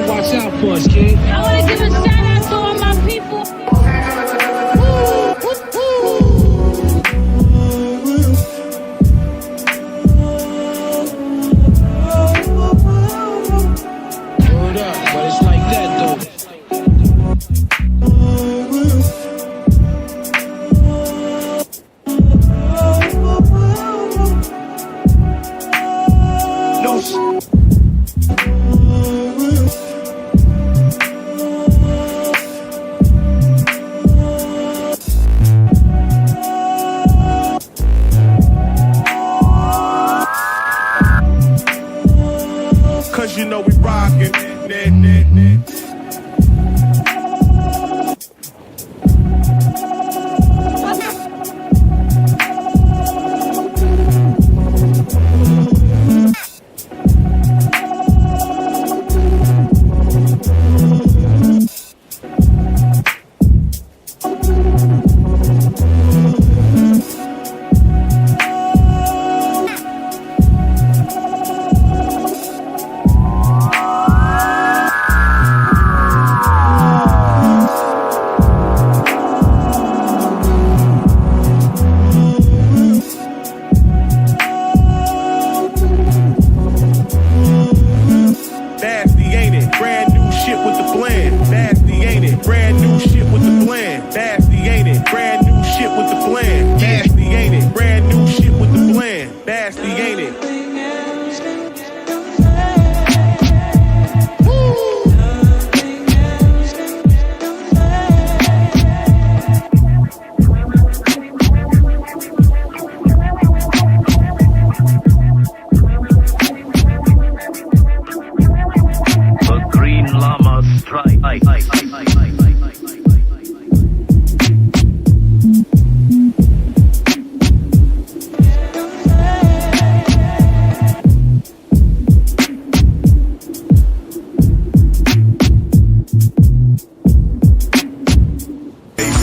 Watch out for us, kid. I want to give a shout out to all my people. Hold up, but it's like that though. You know we rockin'.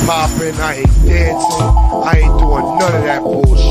Popping, I ain't dancing, I ain't doing none of that bullshit.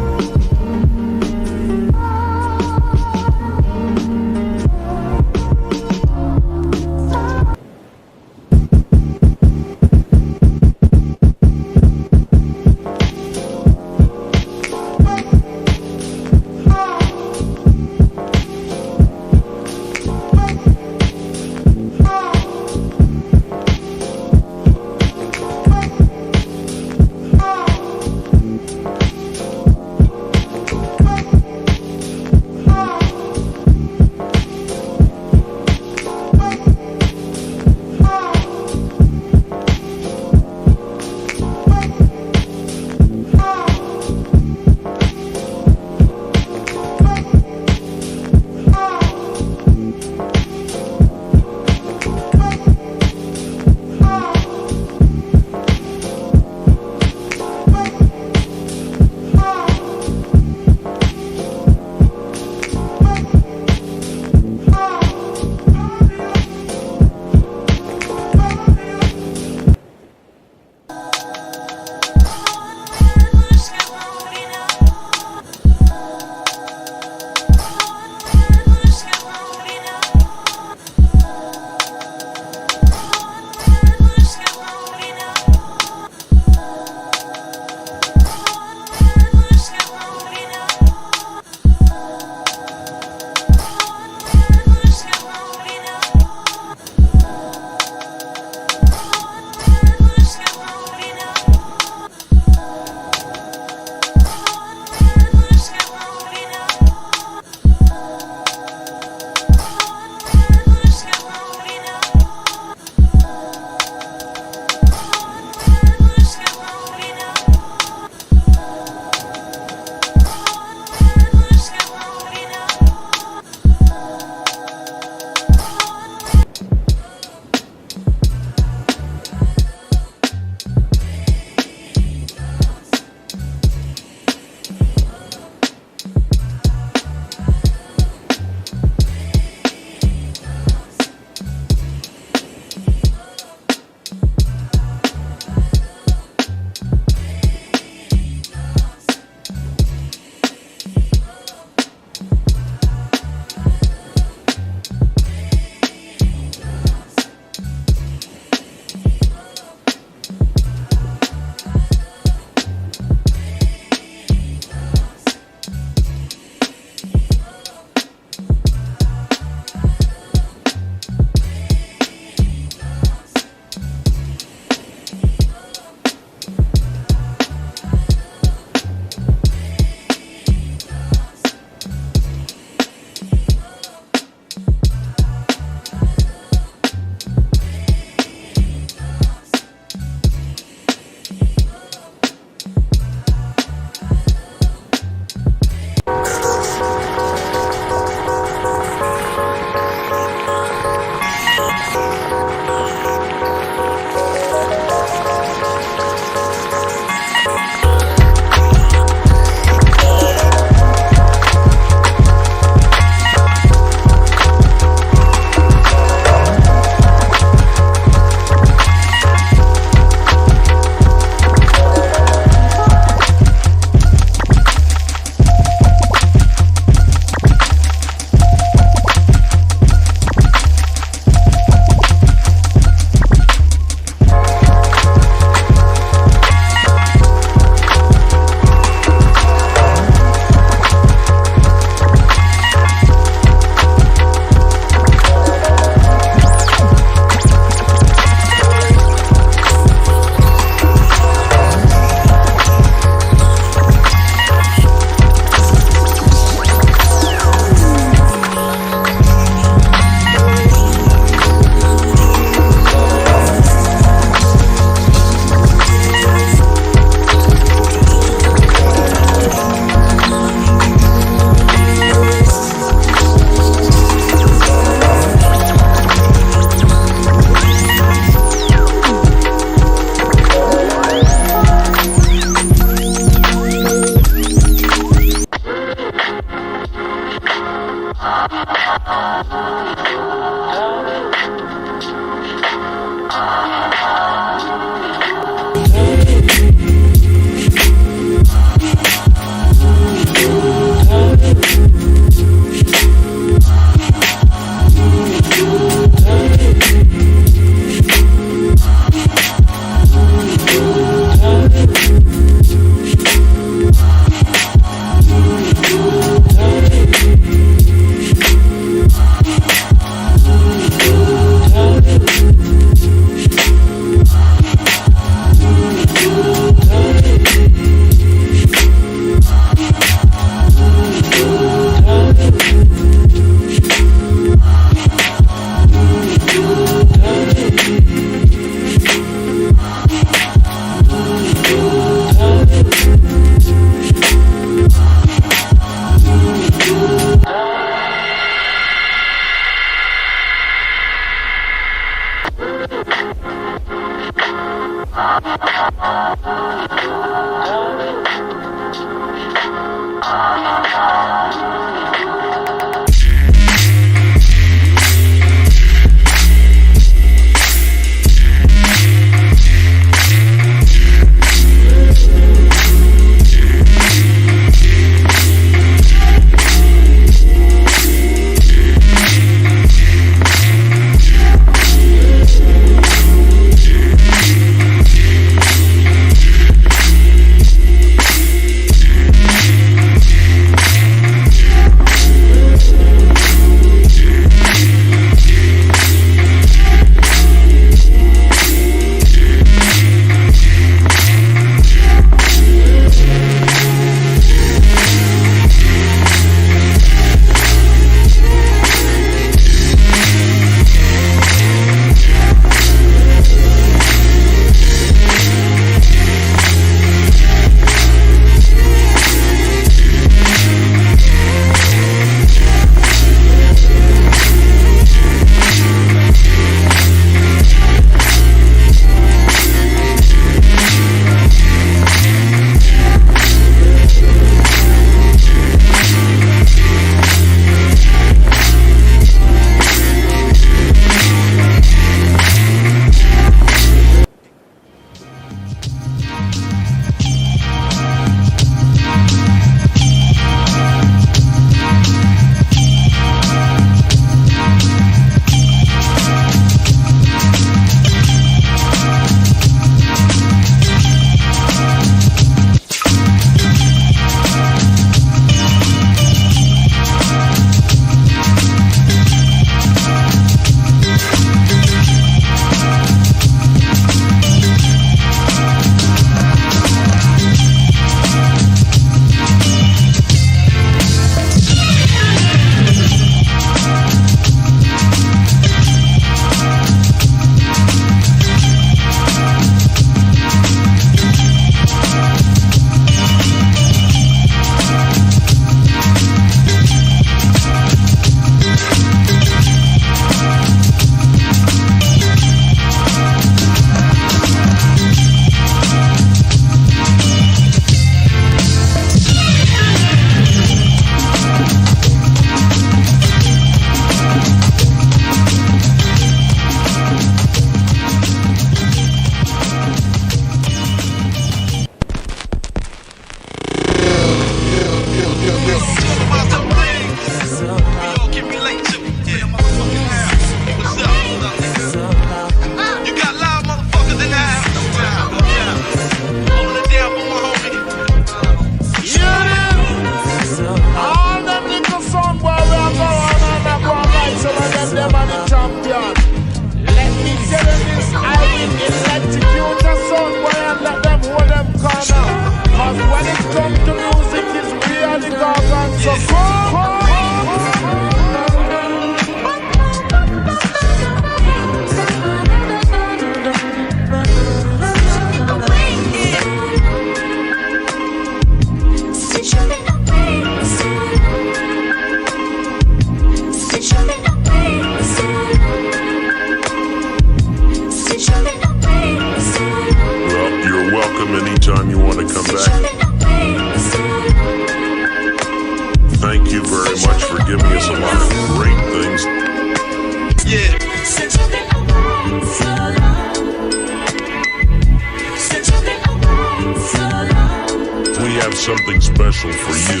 something special for you.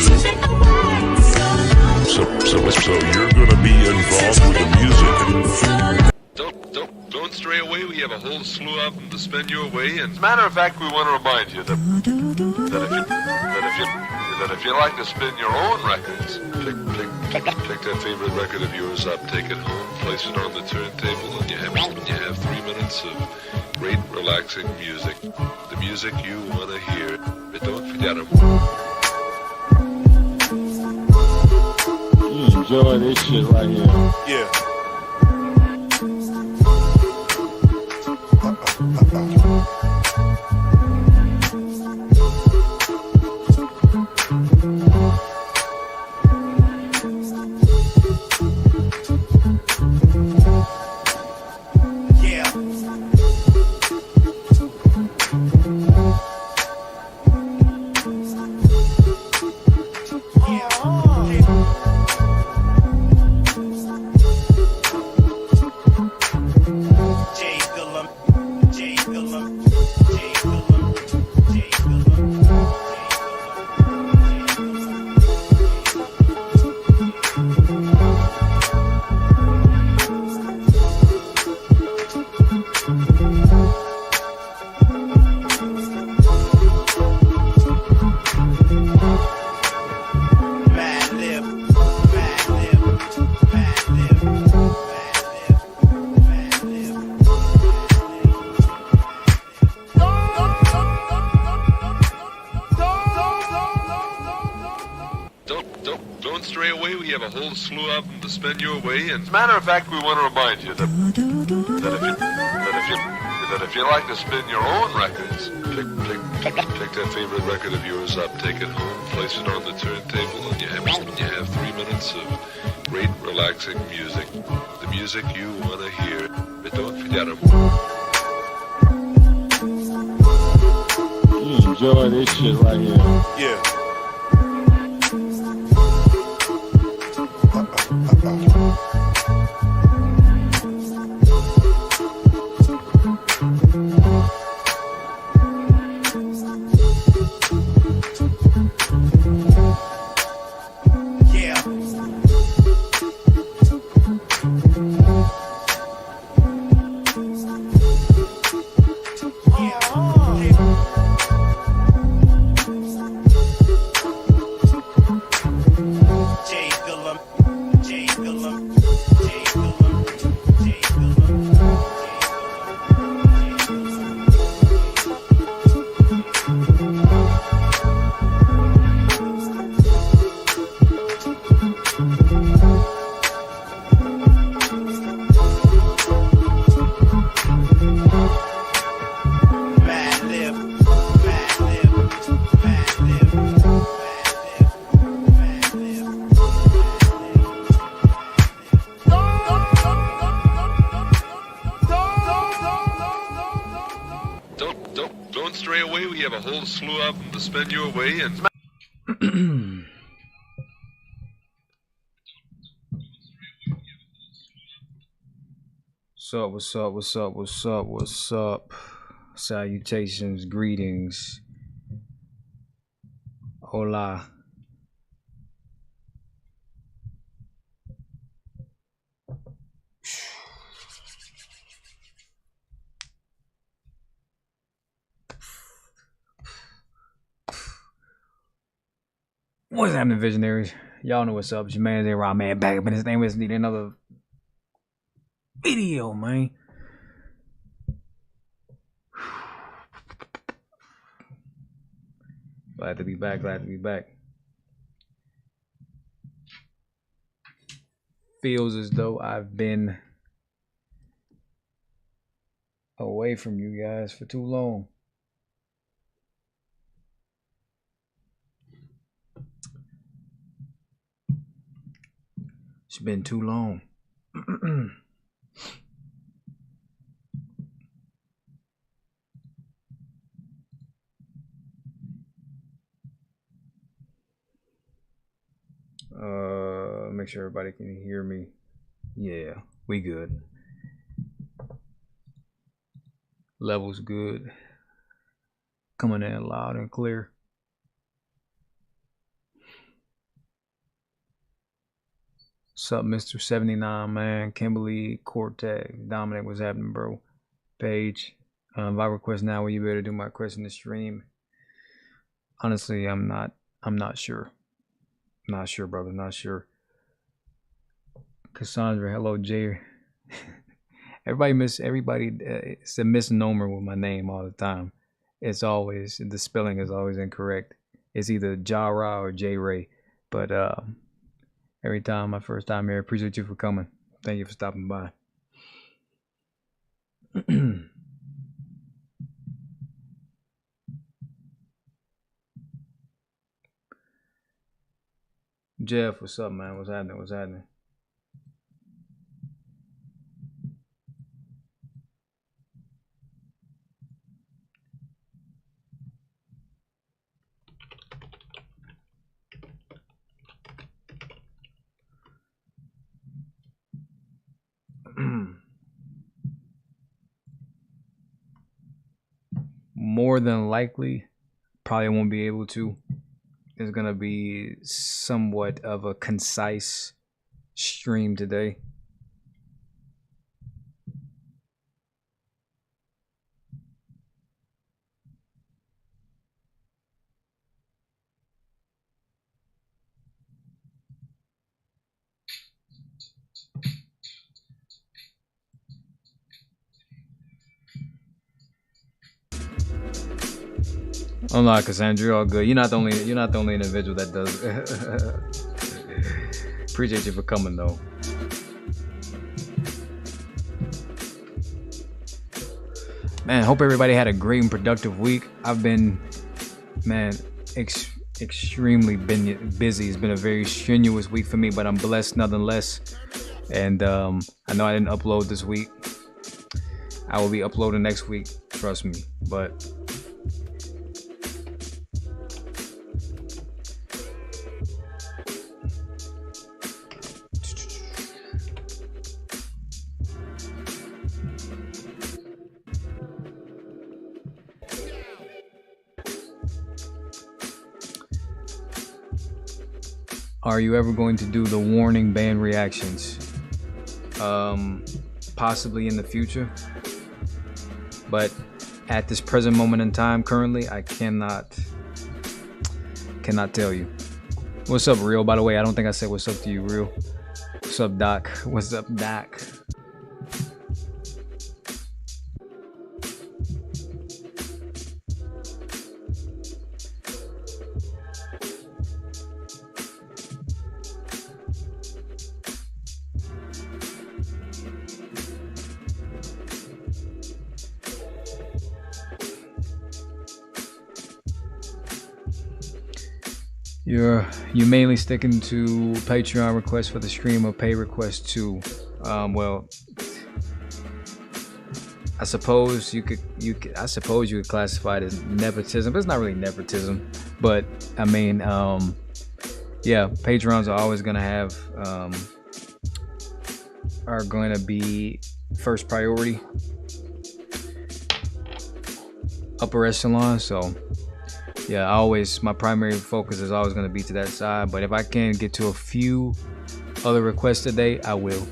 So you're gonna be involved with the music. Don't stray away. We have a whole slew of them to spin your way. And as a matter of fact, we want to remind you that if you like to spin your own records, pick that favorite record of yours up, take it home, place it on the turntable, and you have 3 minutes of great, relaxing music. The music you want to hear. But don't forget them. You enjoy this shit right here. Yeah. Don't stray away. We have a whole slew of them to spin your way. And as a matter of fact, we want to remind you that if you like to spin your own records, pick that favorite record of yours up, take it home, place it on the turntable, and you have 3 minutes of great, relaxing music. The music you want to hear. But don't forget them. You enjoy this shit right here. Yeah. Don't stray away. We have a whole slew of them to spin your way. And what's up? Salutations, greetings. Hola. What's happening, visionaries? Y'all know what's up. It's your man, Rob, man, back up in this thing. We just need another video, man. Glad to be back. Feels as though I've been away from you guys for too long. It's been too long. Make sure everybody can hear me. Yeah, we good. Levels good. Coming in loud and clear. What's up, Mr. 79, man? Kimberly, Cortez, Dominic, what's happening, bro? Paige, if I request now, will you be able to do my request in the stream? Honestly, I'm not sure. Not sure, brother. Not sure. Cassandra, hello, Jay. Everybody. It's a misnomer with my name all the time. It's always, the spelling is always incorrect. It's either Jara or J Ray. But every time, my first time here, appreciate you for coming. Thank you for stopping by. Jeff, what's up, man? What's happening? What's happening? More than likely, probably won't be able to. It's gonna be somewhat of a concise stream today. I'm not, Cassandra. You're all good. You're not the only individual that does. Appreciate you for coming, though. Man, hope everybody had a great and productive week. I've been, man, extremely busy. It's been a very strenuous week for me, but I'm blessed nonetheless. And I know I didn't upload this week. I will be uploading next week. Trust me. But are you ever going to do the warning ban reactions? Possibly in the future, but at this present moment in time, currently, I cannot tell you. What's up, Real? By the way, I don't think I said what's up to you, Real. What's up, Doc? What's up, Doc? You mainly sticking to Patreon requests for the stream or pay requests too? Well, I suppose you could classify it as nepotism, but it's not really nepotism. But I mean, yeah, Patreons are always gonna have are going to be first priority, upper echelon. So yeah, my primary focus is always going to be to that side. But if I can get to a few other requests today, I will.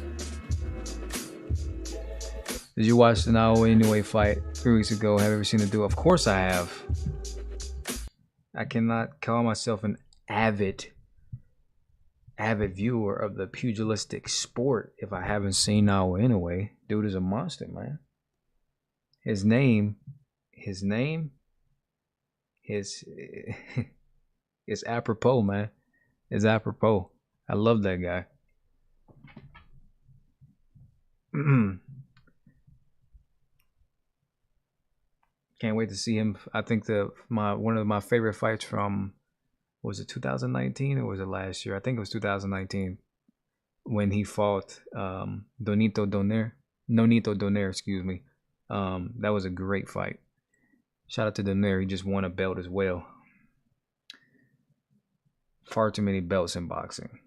Did you watch the Naoya Inoue fight 3 weeks ago? Have you ever seen it do? Of course I have. I cannot call myself an avid viewer of the pugilistic sport if I haven't seen Naoya Inoue. Dude is a monster, man. His name is apropos, man. It's apropos. I love that guy. Can't wait to see him. I think one of my favorite fights from, was it 2019 or was it last year? I think it was 2019 when he fought Nonito Donaire, excuse me. That was a great fight. Shout out to Donaire. He just won a belt as well. Far too many belts in boxing.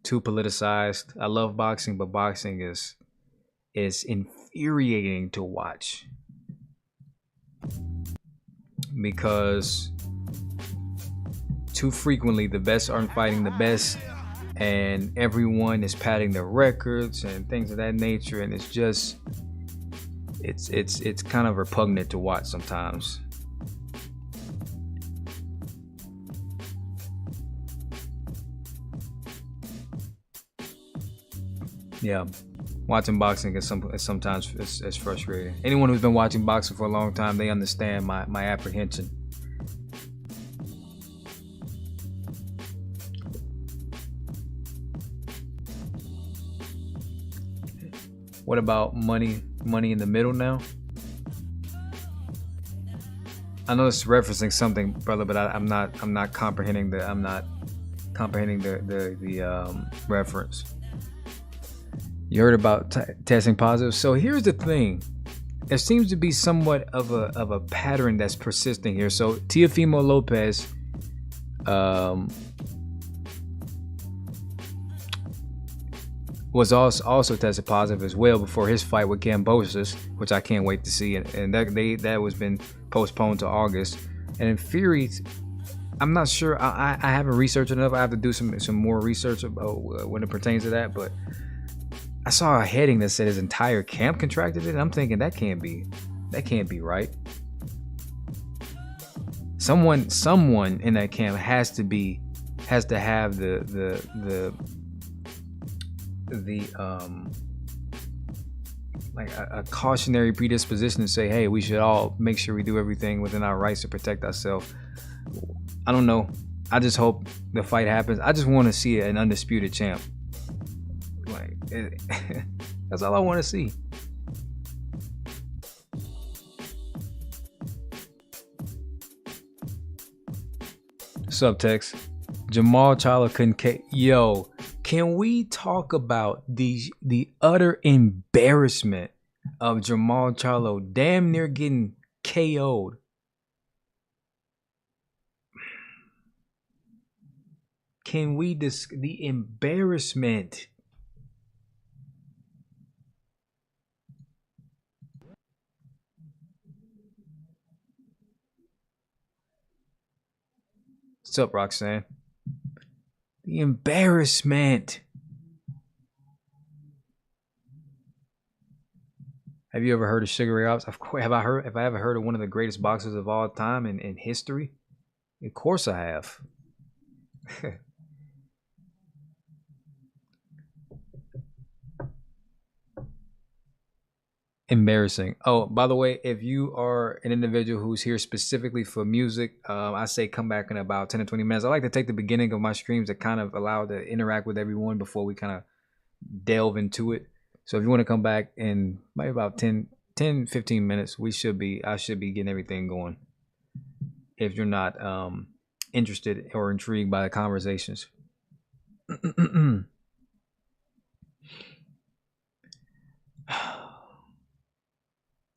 Too politicized. I love boxing, but boxing is infuriating to watch. Because too frequently the best aren't fighting the best, and everyone is padding their records and things of that nature, and it's just it's kind of repugnant to watch sometimes. Yeah, watching boxing is sometimes it's frustrating. Anyone who's been watching boxing for a long time, they understand my apprehension. What about money in the middle now? I know it's referencing something, brother, but I'm not comprehending the reference. You heard about testing positive. So here's the thing. There seems to be somewhat of a pattern that's persisting here. So Teofimo Lopez was also tested positive as well before his fight with Kambosos, which I can't wait to see. And that was been postponed to August. And in Fury, I'm not sure. I haven't researched enough. I have to do some more research when it pertains to that. But I saw a heading that said his entire camp contracted it, and I'm thinking that can't be right. Someone in that camp has to have the like a cautionary predisposition to say, hey, we should all make sure we do everything within our rights to protect ourselves. I don't know. I just hope the fight happens. I just want to see an undisputed champ. That's all I want to see. Subtext. Jamal Charlo couldn't. Yo, can we talk about the utter embarrassment of Jamal Charlo damn near getting KO'd? Can we discuss the embarrassment? What's up, Roxanne? The embarrassment. Have you ever heard of Sugar Ray Robinson? Of course. Have I ever heard of one of the greatest boxers of all time in history? Of course I have. Embarrassing. Oh, by the way, if you are an individual who's here specifically for music, I say come back in about 10 to 20 minutes. I like to take the beginning of my streams to kind of allow to interact with everyone before we kind of delve into it. So if you want to come back in maybe about 10, 15 minutes, I should be getting everything going. If you're not interested or intrigued by the conversations.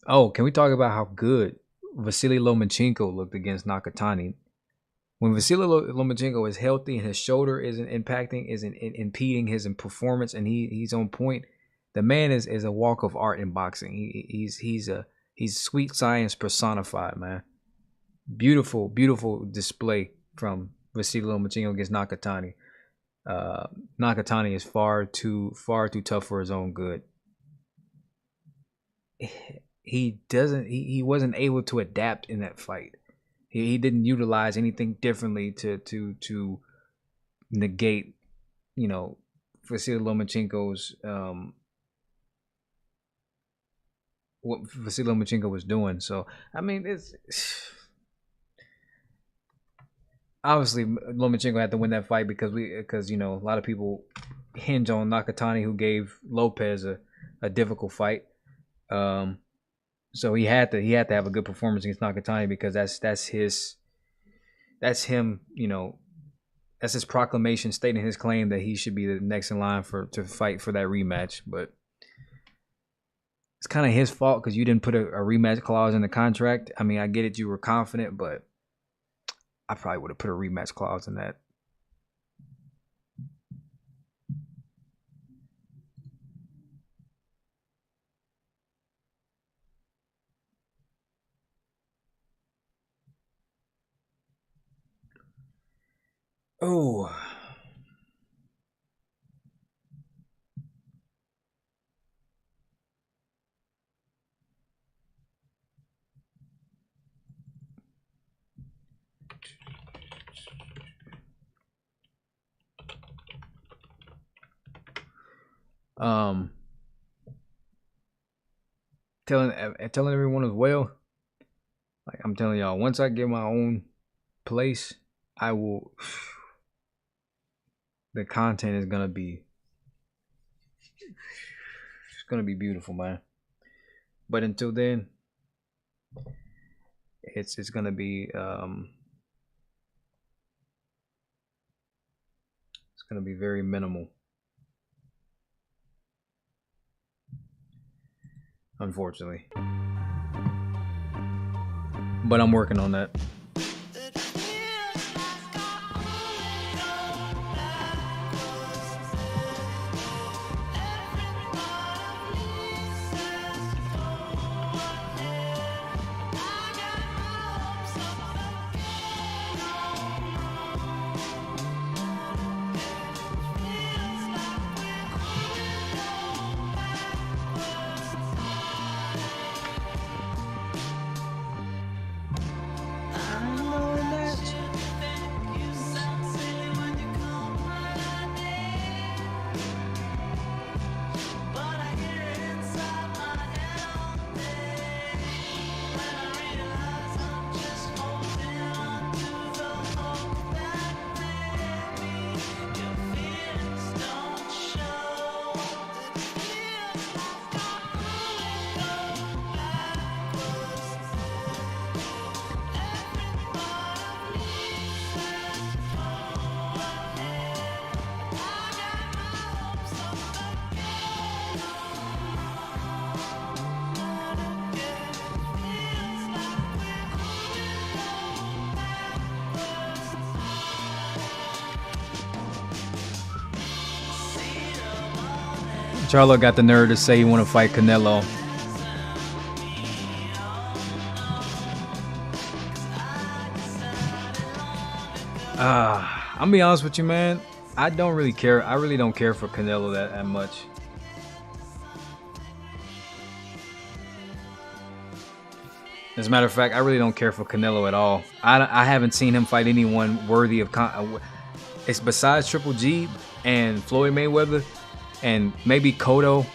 Oh, can we talk about how good Vasily Lomachenko looked against Nakatani? When Vasily Lomachenko is healthy and his shoulder isn't impeding his performance, and he's on point, the man is a walk of art in boxing. He's sweet science personified, man. Beautiful display from Vasily Lomachenko against Nakatani. Nakatani is far too tough for his own good. He wasn't able to adapt in that fight. He didn't utilize anything differently to negate, Vasily Lomachenko's what Vasily Lomachenko was doing. So I mean, it's obviously Lomachenko had to win that fight because a lot of people hinge on Nakatani, who gave Lopez a difficult fight. So he had to have a good performance against Nakatani because that's him, that's his proclamation stating his claim that he should be the next in line to fight for that rematch. But it's kind of his fault because you didn't put a rematch clause in the contract. I mean, I get it, you were confident, but I probably would have put a rematch clause in that. Oh, Um, telling everyone as well. Like I'm telling y'all, once I get my own place, I will. The content is gonna be. It's gonna be beautiful, man. But until then, it's gonna be it's gonna be very minimal. Unfortunately. But I'm working on that. Charlo got the nerve to say he want to fight Canelo. I'm gonna be honest with you, man. I don't really care. I really don't care for Canelo that much. As a matter of fact, I really don't care for Canelo at all. I haven't seen him fight anyone worthy of. It's besides Triple G and Floyd Mayweather and maybe Cotto.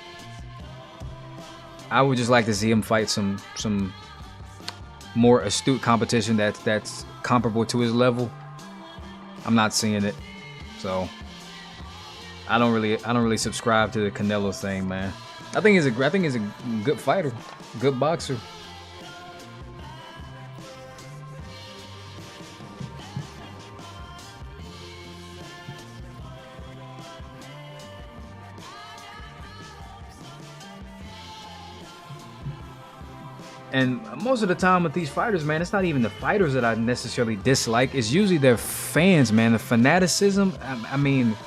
I would just like to see him fight some more astute competition that's comparable to his level. I'm not seeing it, so I don't really subscribe to the Canelo thing, man. I think he's a good fighter, good boxer. And most of the time with these fighters, man, it's not even the fighters that I necessarily dislike. It's usually their fans, man. The fanaticism. I mean,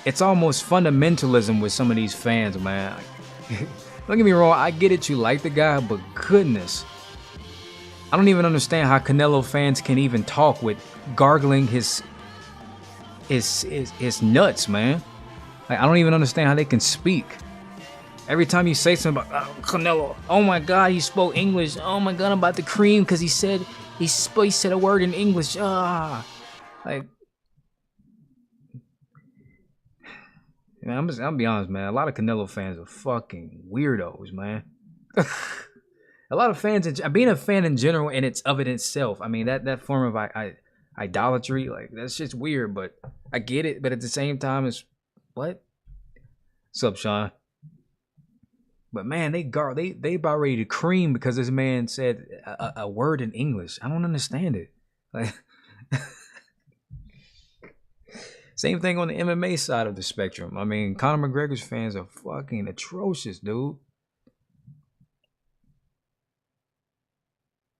it's almost fundamentalism with some of these fans, man. Don't get me wrong. I get it. You like the guy, but goodness, I don't even understand how Canelo fans can even talk with gargling his nuts, man. Like, I don't even understand how they can speak. Every time you say something about Canelo, oh my God, he spoke English. Oh my God, I'm about to cream because he said a word in English. Like, man, I'm gonna be honest, man. A lot of Canelo fans are fucking weirdos, man. A lot of fans, being a fan in general, and it's of it itself. I mean, that form of idolatry, like that's just weird. But I get it. But at the same time, it's what? What's up, Sean? But man, they about ready to cream because this man said a word in English. I don't understand it. Like, same thing on the MMA side of the spectrum. I mean, Conor McGregor's fans are fucking atrocious, dude.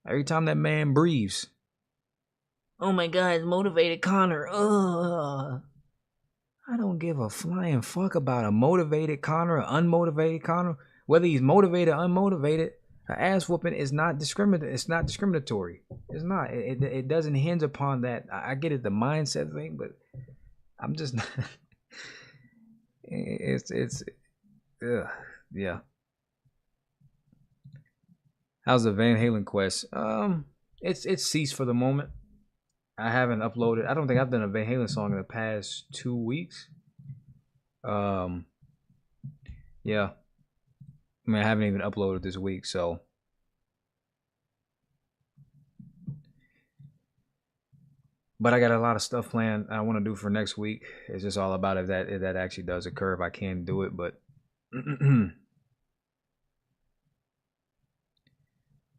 Every time that man breathes, oh my God, it's motivated Conor. I don't give a flying fuck about a motivated Conor or unmotivated Conor. Whether he's motivated or unmotivated, an ass whooping is not discriminatory. It's not discriminatory. It's not. It doesn't hinge upon that. I get it, the mindset thing, but I'm just not. Yeah. How's the Van Halen quest? It's ceased for the moment. I haven't uploaded. I don't think I've done a Van Halen song in the past 2 weeks. yeah. I mean, I haven't even uploaded this week, so. But I got a lot of stuff planned I want to do for next week. It's just all about if that actually does occur, if I can do it. But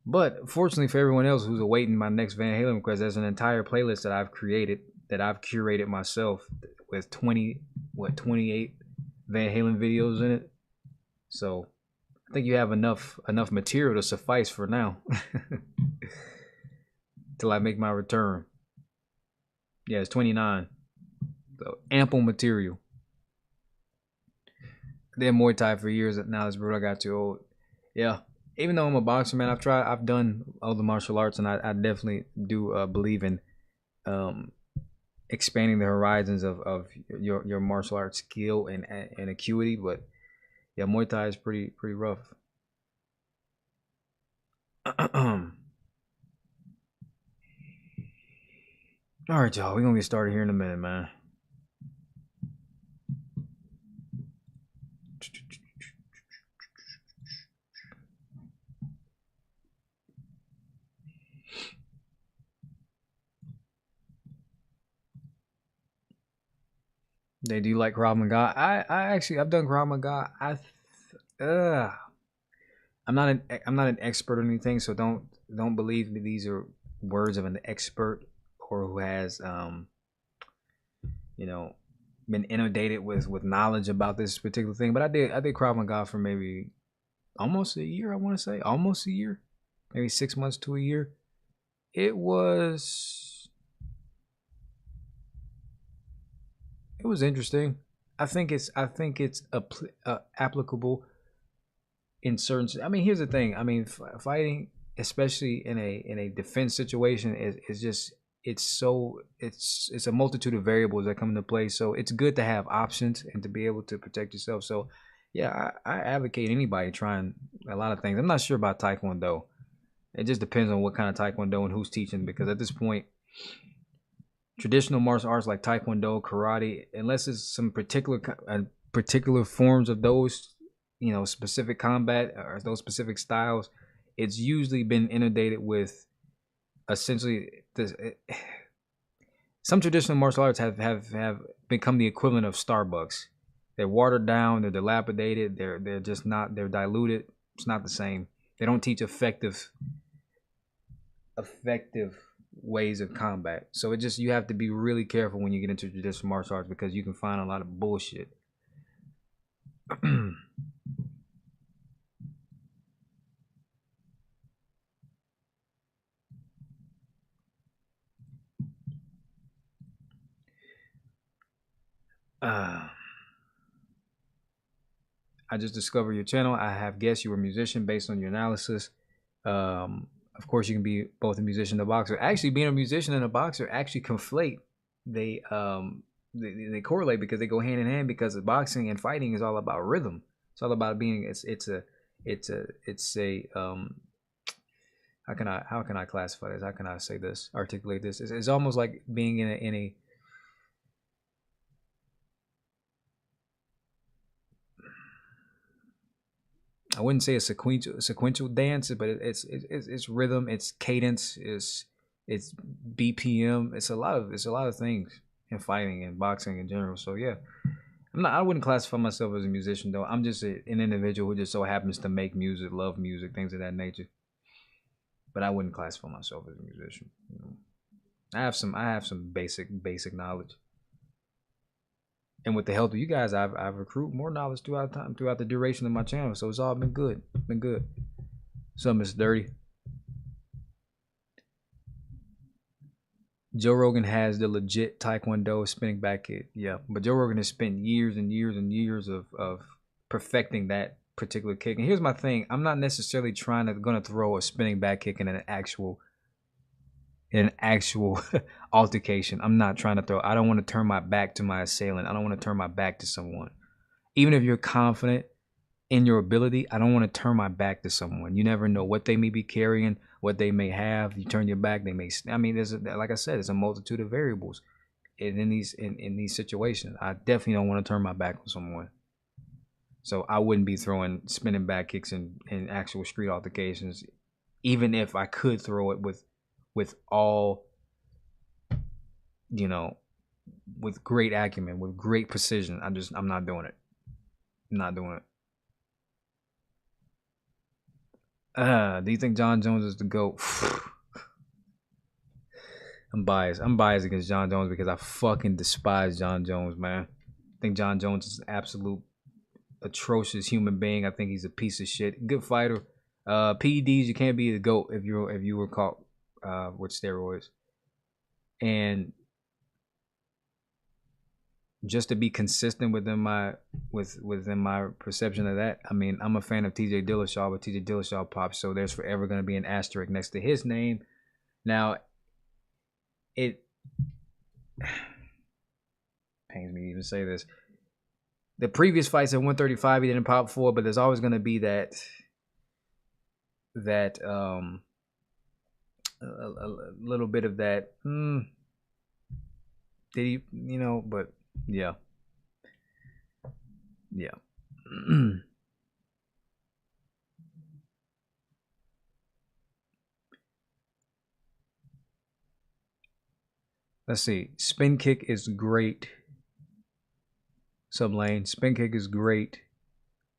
but fortunately for everyone else who's awaiting my next Van Halen request, there's an entire playlist that I've created, that I've curated myself, with 28 Van Halen videos in it. So I think you have enough material to suffice for now. Till I make my return. Yeah, it's 29. So ample material. Did Muay Thai for years. Now this brutal, I got too old. Yeah. Even though I'm a boxer, man, I've done other martial arts, and I definitely do believe in expanding the horizons of your martial arts skill and acuity. But yeah, Muay Thai is pretty rough. All right, y'all. We're gonna get started here in a minute, man. Do you like Krav Maga? I've done Krav Maga. I'm not an expert or anything, so don't believe me. These are words of an expert or who has been inundated with knowledge about this particular thing. But I did Krav Maga for maybe almost a year. I want to say almost a year, maybe 6 months to a year. It was interesting. I think it's applicable in certain. I mean, here's the thing. I mean, fighting, especially in a defense situation, is just it's a multitude of variables that come into play. So it's good to have options and to be able to protect yourself. So yeah, I advocate anybody trying a lot of things. I'm not sure about Taekwondo. It just depends on what kind of Taekwondo and who's teaching, because at this point, traditional martial arts like Taekwondo, karate, unless it's some particular forms of those, specific combat or those specific styles, it's usually been inundated with essentially this. Some traditional martial arts have become the equivalent of Starbucks. They're watered down, they're dilapidated, they're just not, they're diluted. It's not the same. They don't teach effective ways of combat. So you have to be really careful when you get into traditional martial arts, because you can find a lot of bullshit. I just discovered your channel. I have guessed you were a musician based on your analysis. Of course, you can be both a musician and a boxer. Actually, being a musician and a boxer actually conflate. They correlate, because they go hand in hand, because boxing and fighting is all about rhythm. It's all about being. It's a how can I classify this? How can I say this? Articulate this? It's almost like being in a I wouldn't say a sequential dance, but it's rhythm, it's cadence, it's BPM, it's a lot of things in fighting and boxing in general. So yeah, I wouldn't classify myself as a musician though. I'm just an individual who just so happens to make music, love music, things of that nature. But I wouldn't classify myself as a musician. I have some basic knowledge. And with the help of you guys, I've recruited more knowledge throughout the duration of my channel. So it's all been good. So Mr. Dirty. Joe Rogan has the legit Taekwondo spinning back kick. Yeah. But Joe Rogan has spent years and years and years of perfecting that particular kick. And here's my thing. I'm not necessarily gonna throw a spinning back kick in an actual altercation. I'm not trying to throw. I don't want to turn my back to my assailant. I don't want to turn my back to someone. Even if you're confident in your ability, I don't want to turn my back to someone. You never know what they may be carrying, what they may have. You turn your back, they may. I mean, like I said, there's a multitude of variables in these situations. I definitely don't want to turn my back on someone. So I wouldn't be throwing spinning back kicks in actual street altercations, even if I could throw it with all, you know, with great acumen, with great precision. I'm not doing it. I'm not doing it. Do you think John Jones is the GOAT? I'm biased. I'm biased against John Jones because I fucking despise John Jones, man. I think John Jones is an absolute atrocious human being. I think he's a piece of shit. Good fighter. PEDs, you can't be the GOAT if you were caught with steroids. And just to be consistent within my perception of that, I mean, I'm a fan of TJ Dillashaw, but TJ Dillashaw pops, so there's forever going to be an asterisk next to his name. Now, it pains me to even say this. The previous fights at 135, he didn't pop for, but there's always going to be that a little bit of that. Did he, you know? But yeah. Let's see. Spin kick is great. Sublane. Spin kick is great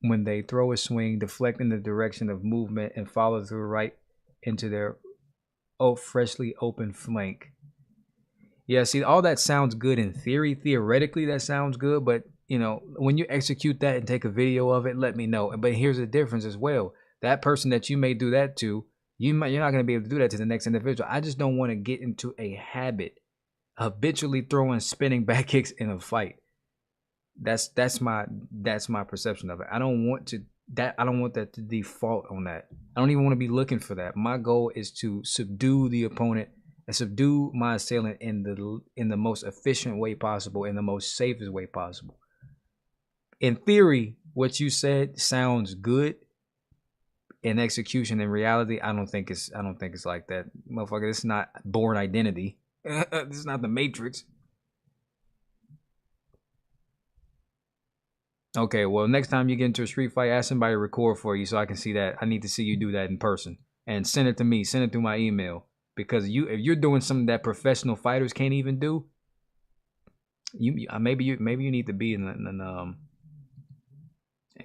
when they throw a swing, deflect in the direction of movement, and follow through right into their freshly open flank. Yeah, see, all that sounds good in theory. Theoretically, that sounds good, but you know, when you execute that and take a video of it, let me know. But here's the difference as well. That person that you may do that to, you're not going to be able to do that to the next individual. I just don't want to get into a habit habitually throwing spinning back kicks in a fight. That's my perception of it. I don't want that to default on that. I don't even want to be looking for that. My goal is to subdue the opponent and subdue my assailant in the most efficient way possible, in the most safest way possible. In theory, what you said sounds good. In execution, in reality, I don't think it's like that, motherfucker. This is not Born Identity. This is not the Matrix. Okay, well, next time you get into a street fight, ask somebody to record for you so I can see that. I need to see you do that in person. And send it to me. Send it through my email. Because if you're doing something that professional fighters can't even do, maybe you need to be in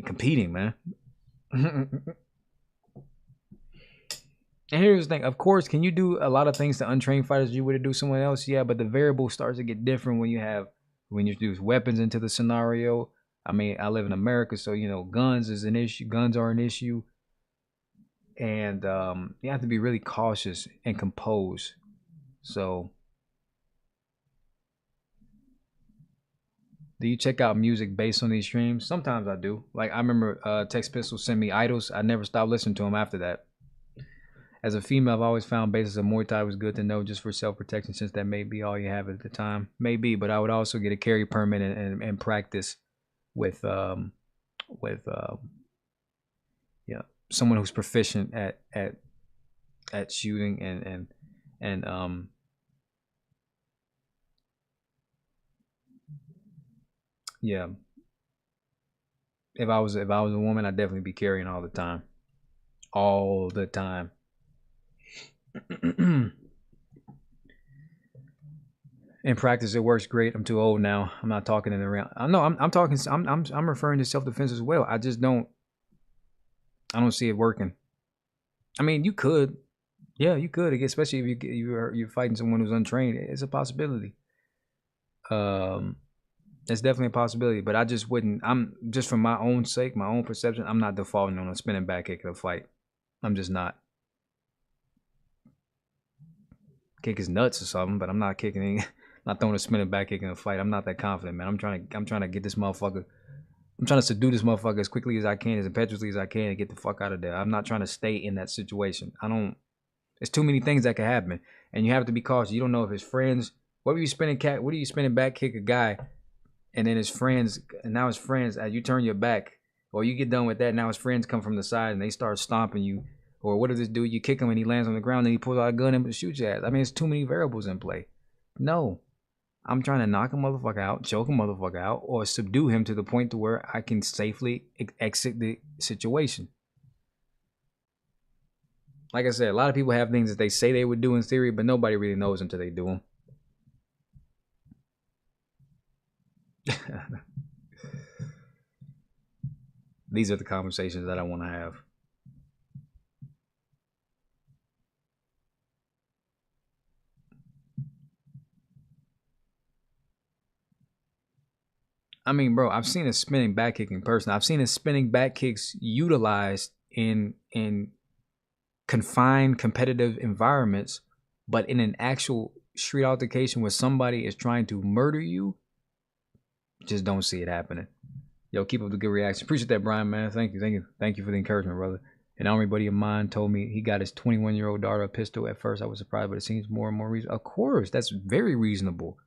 competing, man. And here's the thing. Of course, can you do a lot of things to untrained fighters you would do someone else? Yeah, but the variable starts to get different when you introduce weapons into the scenario. I mean, I live in America, so you know, guns is an issue. Guns are an issue, and you have to be really cautious and composed. So, do you check out music based on these streams? Sometimes I do. Like I remember Tex Pistol sent me Idols. I never stopped listening to him after that. As a female, I've always found basics of Muay Thai was good to know just for self-protection, since that may be all you have at the time. Maybe, but I would also get a carry permit and practice with someone who's proficient at shooting and yeah. If I was a woman, I'd definitely be carrying all the time. All the time. In practice, it works great. I'm too old now. I'm not talking in the round. No, I'm talking. I'm referring to self-defense as well. I don't see it working. I mean, you could, yeah, you could, especially if you're fighting someone who's untrained. It's a possibility. It's definitely a possibility. But I just wouldn't. I'm just for my own sake, my own perception. I'm not defaulting on a spinning back kick in a fight. I'm just not. Kick his nuts or something, but I'm not kicking. Not throwing a spinning back kick in a fight. I'm not that confident, man. I'm trying to get this motherfucker. I'm trying to subdue this motherfucker as quickly as I can, as impetuously as I can, and get the fuck out of there. I'm not trying to stay in that situation. There's too many things that could happen, and you have to be cautious. You don't know if his friends. What are you spinning back kick a guy, and then his friends, and now his friends, as you turn your back, or you get done with that, now his friends come from the side and they start stomping you. Or what does this do? You kick him and he lands on the ground and he pulls out a gun and shoots your ass. I mean, it's too many variables in play. No. I'm trying to knock a motherfucker out, choke a motherfucker out, or subdue him to the point to where I can safely exit the situation. Like I said, a lot of people have things that they say they would do in theory, but nobody really knows until they do them. These are the conversations that I want to have. I mean, bro, I've seen a spinning back kick in person. I've seen a spinning back kicks utilized in confined competitive environments, but in an actual street altercation where somebody is trying to murder you, just don't see it happening. Yo, keep up the good reaction. Appreciate that, Brian, man. Thank you for the encouragement, brother. An army buddy of mine told me he got his 21-year-old daughter a pistol. At first, I was surprised, but it seems more and more reasonable. Of course, that's very reasonable.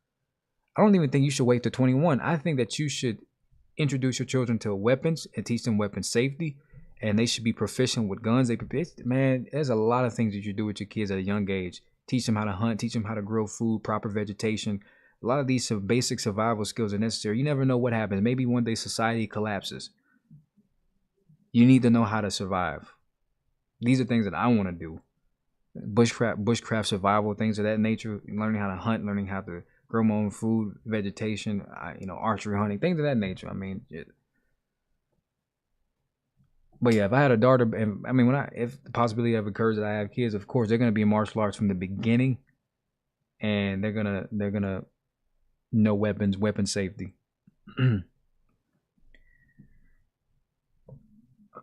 I don't even think you should wait to 21. I think that you should introduce your children to weapons and teach them weapon safety, and they should be proficient with guns. Man, there's a lot of things that you do with your kids at a young age. Teach them how to hunt, teach them how to grow food, proper vegetation. A lot of these basic survival skills are necessary. You never know what happens. Maybe one day society collapses. You need to know how to survive. These are things that I want to do. Bushcraft survival, things of that nature. Learning how to hunt, learning how to grow my own food, vegetation, archery hunting, things of that nature. I mean, but yeah, if I had a daughter, and I mean, if the possibility ever occurs that I have kids, of course they're gonna be in martial arts from the beginning, and they're gonna know weapons, weapon safety. And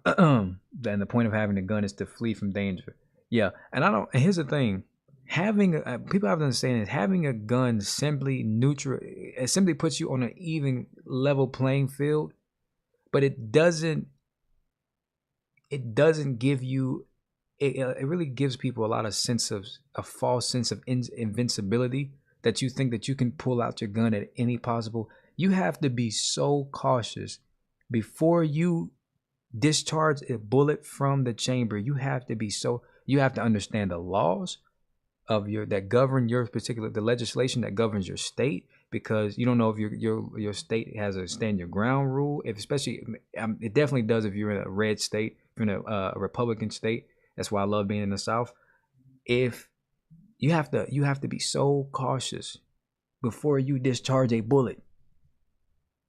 the point of having a gun is to flee from danger. Yeah, and here's the thing. People have to understand is having a gun simply puts you on an even level playing field, but it doesn't give you it really gives people a lot of a false sense of invincibility, that you think that you can pull out your gun at any possible. You have to be so cautious before you discharge a bullet from the chamber. You have to understand the laws that govern your particular, the legislation that governs your state, because you don't know if your state has a stand your ground rule. If especially it definitely does if you're in a red state, if you're in a Republican state. That's why I love being in the South. If you have to be so cautious before you discharge a bullet.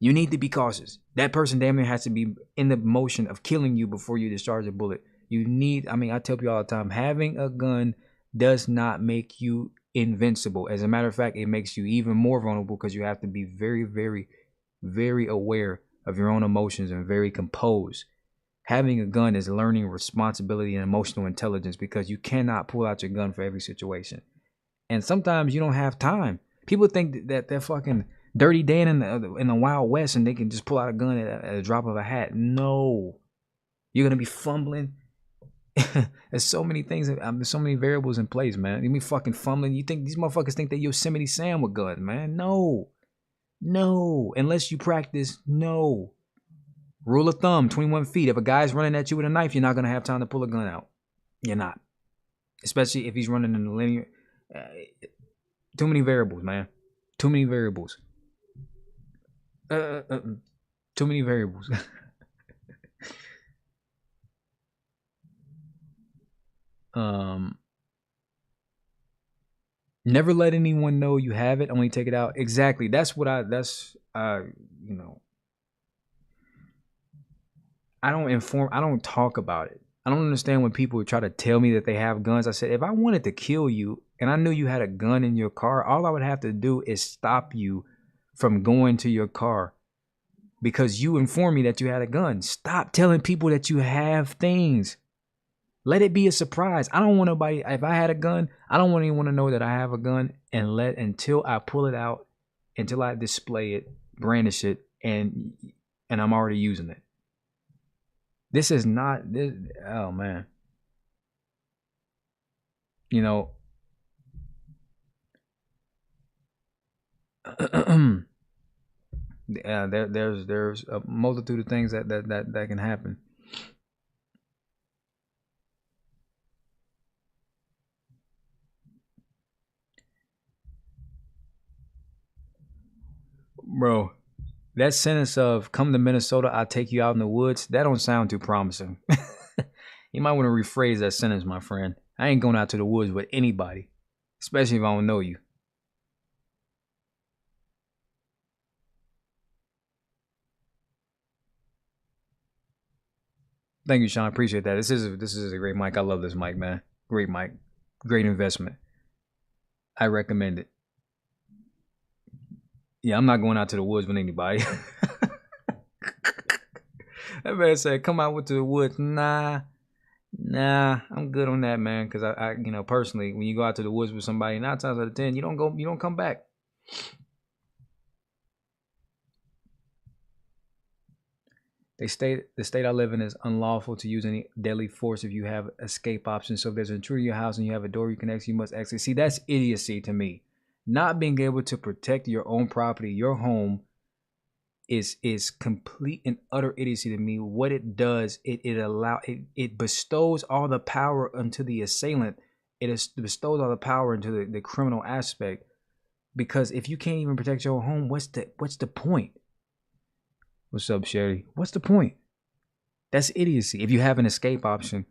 You need to be cautious. That person damn near has to be in the motion of killing you before you discharge a bullet. I tell people all the time, having a gun does not make you invincible. As a matter of fact, it makes you even more vulnerable, because you have to be very, very, very aware of your own emotions and very composed. Having a gun is learning responsibility and emotional intelligence, because you cannot pull out your gun for every situation. And sometimes you don't have time. People think that they're fucking Dirty Dan in the Wild West and they can just pull out a gun at a drop of a hat. No. You're going to be fumbling. There's so many things. There's so many variables in place, man. You be fucking fumbling. You think these motherfuckers think that Yosemite Sam with guns, man? No. Unless you practice, no. Rule of thumb, 21 feet. If a guy's running at you with a knife, you're not going to have time to pull a gun out. You're not. Especially if he's running in the linear. Too many variables, man. Too many variables. Too many variables. Never let anyone know you have it. Only take it out. Exactly. I don't talk about it. I don't understand when people try to tell me that they have guns. I said, if I wanted to kill you and I knew you had a gun in your car, all I would have to do is stop you from going to your car because you informed me that you had a gun. Stop telling people that you have things. Let it be a surprise. I don't want nobody, if I had a gun, I don't want anyone to know that I have a gun until I pull it out, until I display it, brandish it, and I'm already using it. This is not this. Oh man. You know, there's a multitude of things that can happen. Bro, that sentence of "come to Minnesota, I'll take you out in the woods," that don't sound too promising. You might want to rephrase that sentence, my friend. I ain't going out to the woods with anybody, especially if I don't know you. Thank you, Sean. I appreciate that. This is a great mic. I love this mic, man. Great mic. Great investment. I recommend it. Yeah, I'm not going out to the woods with anybody. That man said, "Come out to the woods." Nah, I'm good on that, man. Because I, personally, when you go out to the woods with somebody, 9 times out of 10, you don't come back. The state I live in is unlawful to use any deadly force if you have escape options. So if there's an intruder in your house and you have a door you can exit, you must exit. See, that's idiocy to me. Not being able to protect your own property, your home, is complete and utter idiocy to me. What it does, it bestows all the power onto the assailant. Bestows all the power into the criminal aspect. Because if you can't even protect your own home, what's the point? What's up, Sherry? What's the point? That's idiocy. If you have an escape option.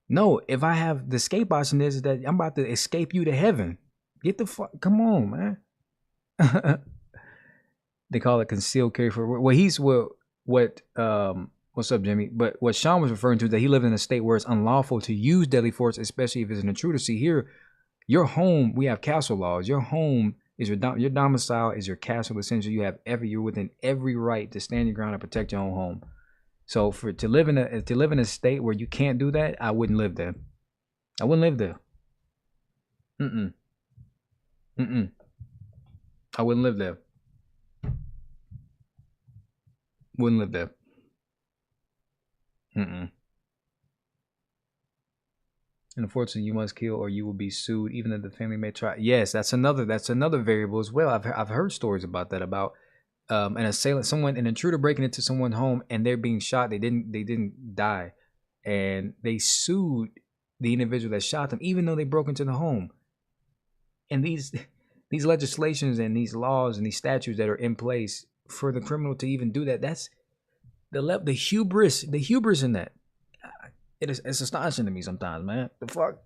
No, if I have the escape option is that I'm about to escape you to heaven. Get the fuck, come on, man. They call it concealed carry for, what's up, Jimmy? But what Sean was referring to is that he lived in a state where it's unlawful to use deadly force, especially if it's an intruder. See here, your home, we have castle laws. Your home is your domicile is your castle. Essentially, you're within every right to stand your ground and protect your own home. So to live in a state where you can't do that, I wouldn't live there. I wouldn't live there. I wouldn't live there. Wouldn't live there. And unfortunately, you must kill or you will be sued, even if the family may try. Yes, that's another variable as well. I've heard stories about that, about an assailant, an intruder breaking into someone's home and they're being shot. They didn't die, and they sued the individual that shot them, even though they broke into the home. And these legislations and these laws and these statutes that are in place for the criminal to even do that, that's the hubris in that. It's astonishing to me sometimes, man. The fuck?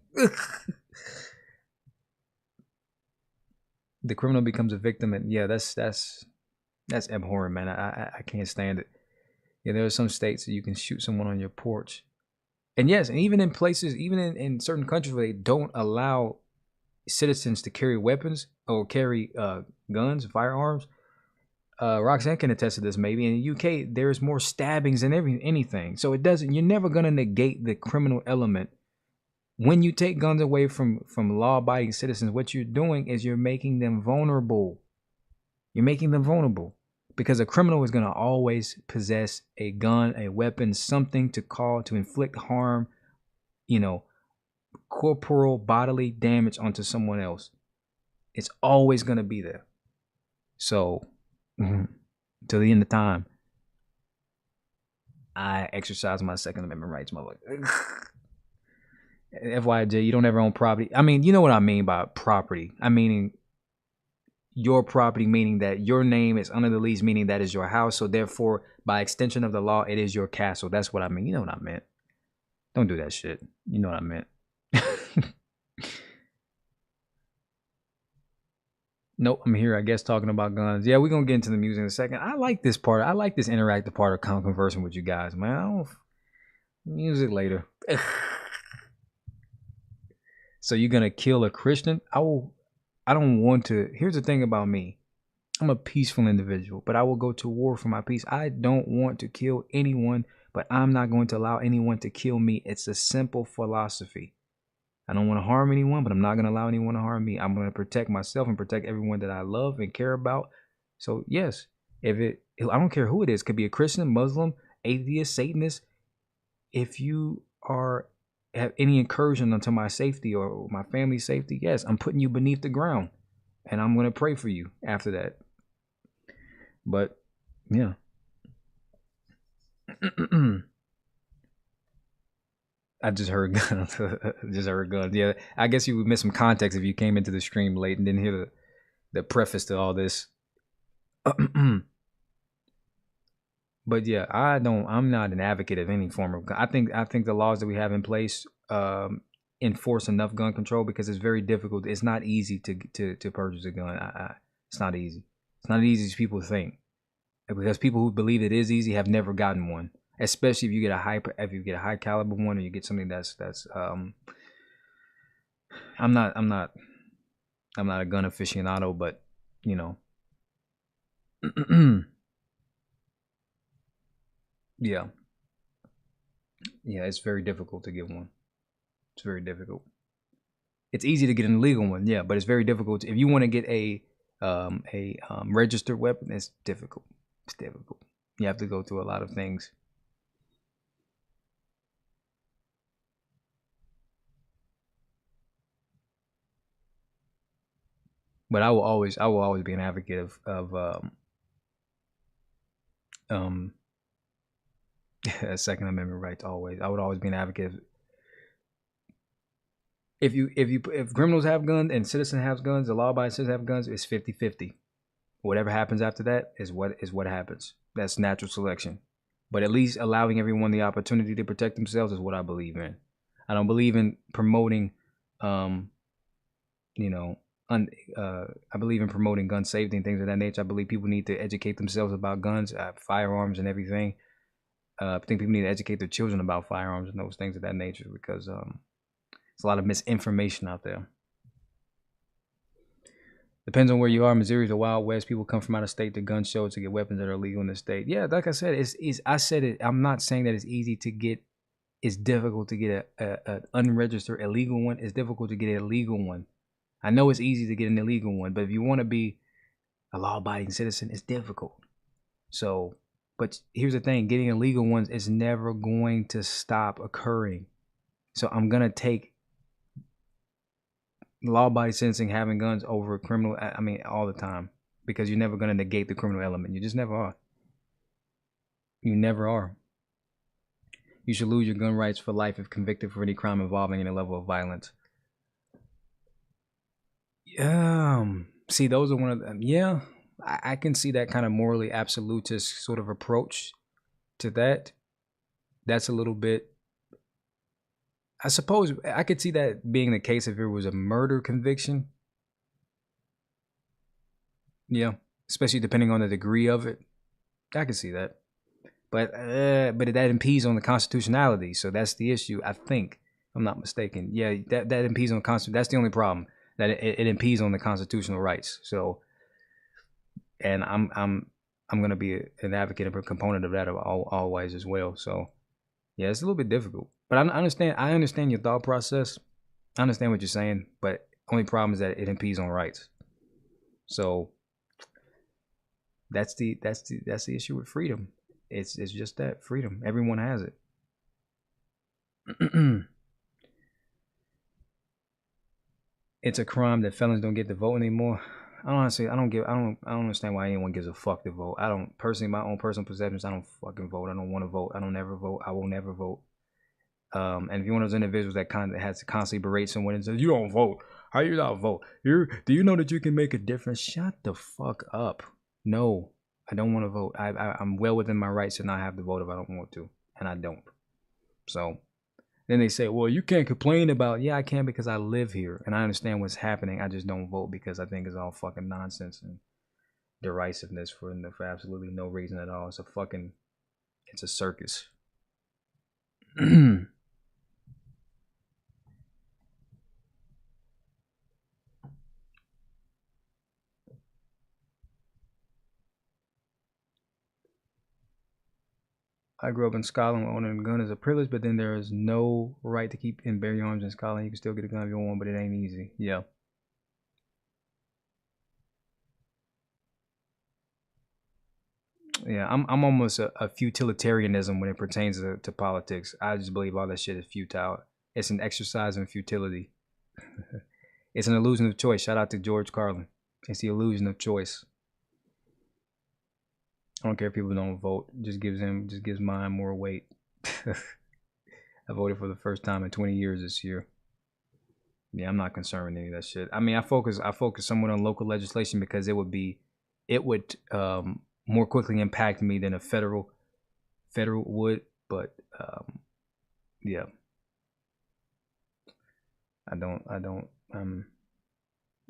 The criminal becomes a victim, and yeah, that's abhorrent, man. I can't stand it. Yeah, there are some states that you can shoot someone on your porch, and yes, and even in places, even in certain countries where they don't allow citizens to carry weapons or carry guns, firearms. Roxanne can attest to this. Maybe in the UK, there's more stabbings than anything. So you're never gonna negate the criminal element. When you take guns away from law-abiding citizens, what you're doing is you're making them vulnerable. You're making them vulnerable because a criminal is gonna always possess a gun, a weapon, something to inflict harm, corporal bodily damage onto someone else. It's always gonna be there. So. Till the end of time, I exercise my Second Amendment rights, motherfucker. FYJ, you don't ever own property. I mean, you know what I mean by property. I mean your property, meaning that your name is under the lease, meaning that is your house. So therefore, by extension of the law, it is your castle. That's what I mean. You know what I meant. Don't do that shit. You know what I meant. Nope, I'm here, I guess, talking about guns. Yeah, we're going to get into the music in a second. I like this part. I like this interactive part of conversing with you guys, man. Music later. So you're going to kill a Christian? I don't want to. Here's the thing about me. I'm a peaceful individual, but I will go to war for my peace. I don't want to kill anyone, but I'm not going to allow anyone to kill me. It's a simple philosophy. I don't want to harm anyone, but I'm not going to allow anyone to harm me. I'm going to protect myself and protect everyone that I love and care about. So yes, I don't care who it is. It could be a Christian, Muslim, atheist, Satanist. If you have any incursion onto my safety or my family's safety, yes, I'm putting you beneath the ground, and I'm going to pray for you after that. But yeah. I just heard guns. Yeah, I guess you would miss some context if you came into the stream late and didn't hear the preface to all this. But yeah, I'm not an advocate of any form of gun. I think the laws that we have in place enforce enough gun control, because it's very difficult. It's not easy to purchase a gun. It's not easy. It's not as easy as people think, because people who believe it is easy have never gotten one. Especially if you get a high caliber one, or you get something that's I'm not a gun aficionado, but you know. Yeah. Yeah, it's very difficult to get one. It's very difficult. It's easy to get an illegal one, yeah, but it's very difficult. If you want to get a registered weapon, it's difficult. It's difficult. You have to go through a lot of things. But I will always be an advocate of Second Amendment rights. Always, I would always be an advocate. If criminals have guns and citizens have guns, the law-abiding citizens have guns, it's 50-50. Whatever happens after that is what happens. That's natural selection. But at least allowing everyone the opportunity to protect themselves is what I believe in. I don't believe in promoting, I believe in promoting gun safety and things of that nature. I believe people need to educate themselves about guns, firearms, and everything. I think people need to educate their children about firearms and those things of that nature, because there's a lot of misinformation out there. Depends on where you are. Missouri's a wild west. People come from out of state to gun shows to get weapons that are illegal in the state. Yeah, like I said, I said it. I'm not saying that it's easy to get. It's difficult to get an unregistered illegal one. It's difficult to get a legal one. I know it's easy to get an illegal one, but if you want to be a law-abiding citizen, it's difficult. So, but here's the thing: getting illegal ones is never going to stop occurring. So I'm gonna take law-abiding citizen having guns over criminal. I mean, all the time, because you're never gonna negate the criminal element. You just never are. You never are. You should lose your gun rights for life if convicted for any crime involving any level of violence. See, those are one of them. Yeah, I can see that kind of morally absolutist sort of approach to that. That's a little bit. I suppose I could see that being the case if it was a murder conviction. Yeah, especially depending on the degree of it. I can see that. But that impedes on the constitutionality. So that's the issue, I think. If I'm not mistaken. Yeah, that impedes on the constitution. That's the only problem. That it impedes on the constitutional rights. So, and I'm gonna be an advocate and a component of that always as well. So, yeah, it's a little bit difficult. But I understand your thought process. I understand what you're saying, but only problem is that it impedes on rights. So that's the issue with freedom. It's just that freedom. Everyone has it. It's a crime that felons don't get to vote anymore. I don't understand why anyone gives a fuck to vote. I don't personally, my own personal perceptions, I don't fucking vote. I don't want to vote. I don't ever vote. I will never vote. And if you're one of those individuals that has to constantly berate someone and says, you don't vote, how you not vote? Do you know that you can make a difference? Shut the fuck up. No, I don't want to vote. I'm well within my rights to not have to vote if I don't want to, and I don't. So then they say, well, you can't complain about. Yeah, I can, because I live here and I understand what's happening. I just don't vote because I think it's all fucking nonsense and derisiveness for absolutely no reason at all. It's a circus. I grew up in Scotland. Owning a gun is a privilege, but then there is no right to keep and bear your arms in Scotland. You can still get a gun if you want, but it ain't easy. Yeah. Yeah, I'm almost a futilitarianism when it pertains to politics. I just believe all that shit is futile. It's an exercise in futility. It's an illusion of choice. Shout out to George Carlin. It's the illusion of choice. I don't care if people don't vote. Just gives mine more weight. I voted for the first time in 20 years this year. Yeah, I'm not concerned with any of that shit. I mean, I focus somewhat on local legislation because it would be it would more quickly impact me than a federal would. But yeah, I don't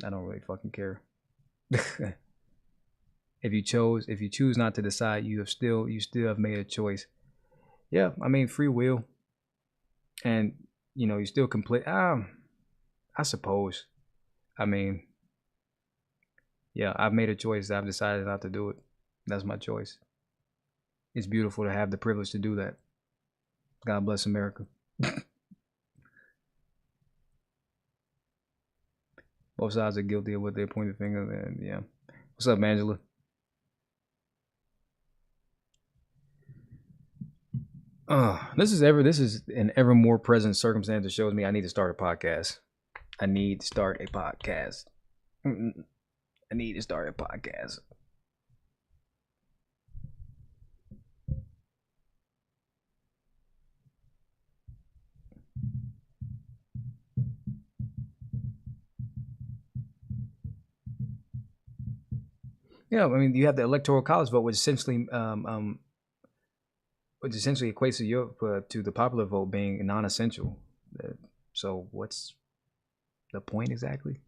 really fucking care. If you choose not to decide, you still have made a choice. Yeah, I mean, free will, and you still complete. I suppose. I mean, yeah, I've made a choice. I've decided not to do it. That's my choice. It's beautiful to have the privilege to do that. God bless America. Both sides are guilty of what they point the finger. And yeah, what's up, Angela? This is an ever more present circumstance that shows me I need to start a podcast. I need to start a podcast. I need to start a podcast. Yeah, I mean, you have the electoral college vote, which essentially equates to the popular vote being non-essential. So what's the point exactly?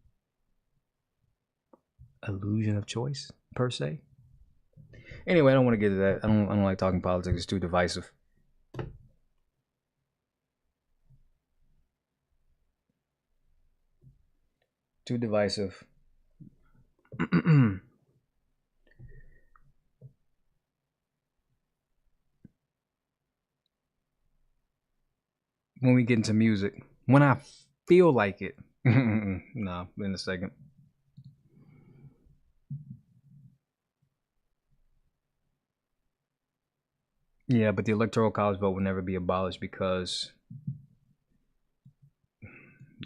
Illusion of choice, per se. Anyway, I don't want to get to that. I don't like talking politics. It's too divisive. Too divisive. When we get into music, when I feel like it. Nah, in a second. Yeah, but the electoral college vote will never be abolished because,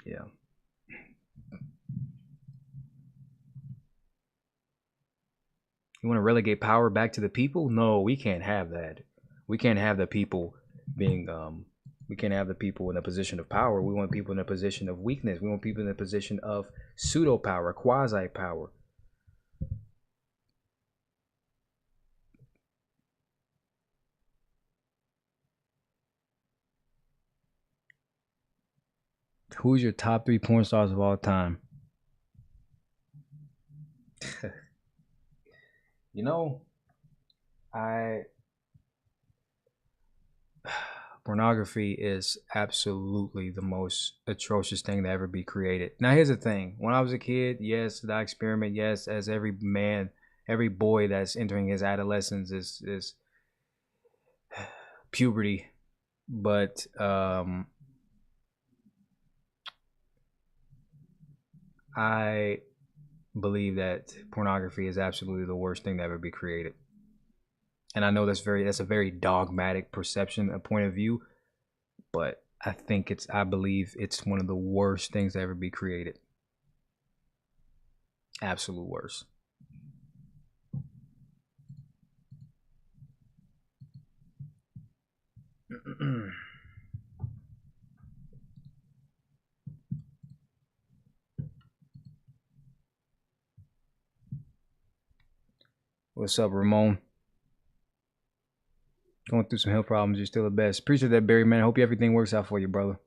yeah. You want to relegate power back to the people? No, we can't have that. We can't have the people being we can't have the people in a position of power. We want people in a position of weakness. We want people in a position of pseudo power, quasi power. Who's your top 3 porn stars of all time? You know, pornography is absolutely the most atrocious thing to ever be created. Now, here's the thing. When I was a kid, yes, the experiment, yes, as every man, every boy that's entering his adolescence is puberty. But I believe that pornography is absolutely the worst thing to ever be created. And I know that's a very dogmatic perception, a point of view, but I believe it's one of the worst things to ever be created. Absolute worst. What's up, Ramon? Going through some health problems, you're still the best. Appreciate that, Barry, man. I hope everything works out for you, brother.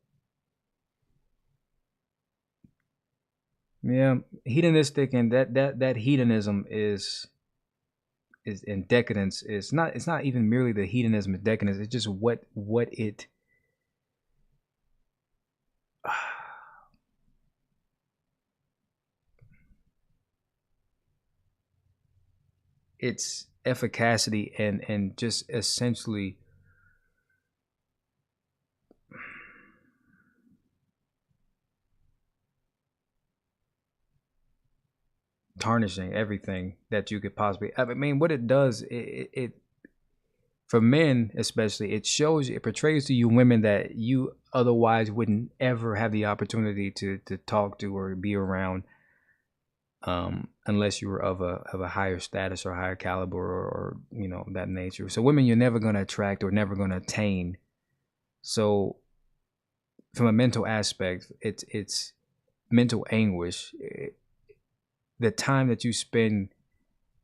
Yeah, hedonistic, and that hedonism is in decadence. It's not even merely the hedonism of decadence. It's just what it its efficacy and just essentially tarnishing everything that you could possibly. I mean, what it does, it for men especially, it portrays to you women that you otherwise wouldn't ever have the opportunity to talk to or be around, unless you were of a higher status or higher caliber or that nature. So women you're never going to attract or never going to attain. So from a mental aspect, it's mental anguish. The time that you spend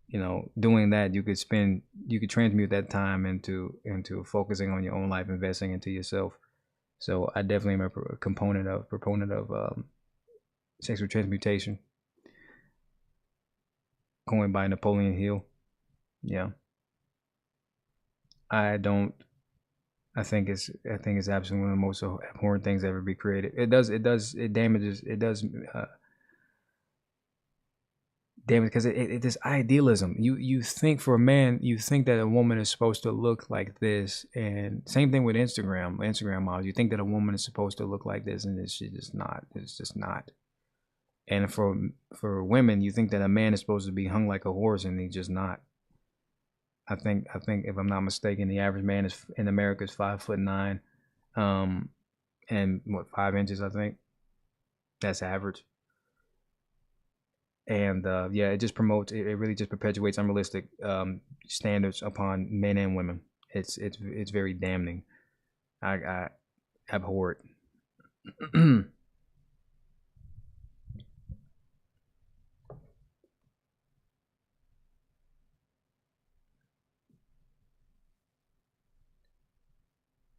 you know, doing that, you could transmute that time into focusing on your own life, investing into yourself. So I definitely am a proponent of sexual transmutation, coined by Napoleon Hill. Yeah, I don't. I think it's absolutely one of the most abhorrent things ever be created. It damages damage because it is idealism. You think for a man, you think that a woman is supposed to look like this, and same thing with Instagram models. You think that a woman is supposed to look like this, and it's just not. It's just not. And for women, you think that a man is supposed to be hung like a horse, and he's just not. I think if I'm not mistaken, the average man is in America is 5'9", and what 5 inches. I think that's average. And yeah, it just promotes. It really just perpetuates unrealistic standards upon men and women. It's very damning. I abhor it.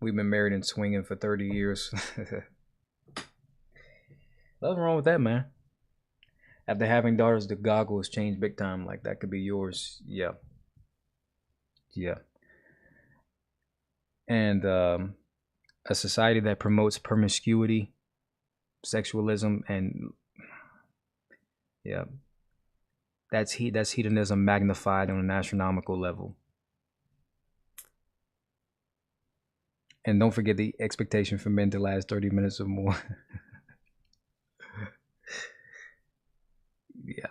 We've been married and swinging for 30 years. Nothing wrong with that, man. After having daughters, the goggles change big time. Like, that could be yours. Yeah. Yeah. And a society that promotes promiscuity, sexualism, and yeah, that's hedonism magnified on an astronomical level. And don't forget the expectation for men to last 30 minutes or more. Yeah.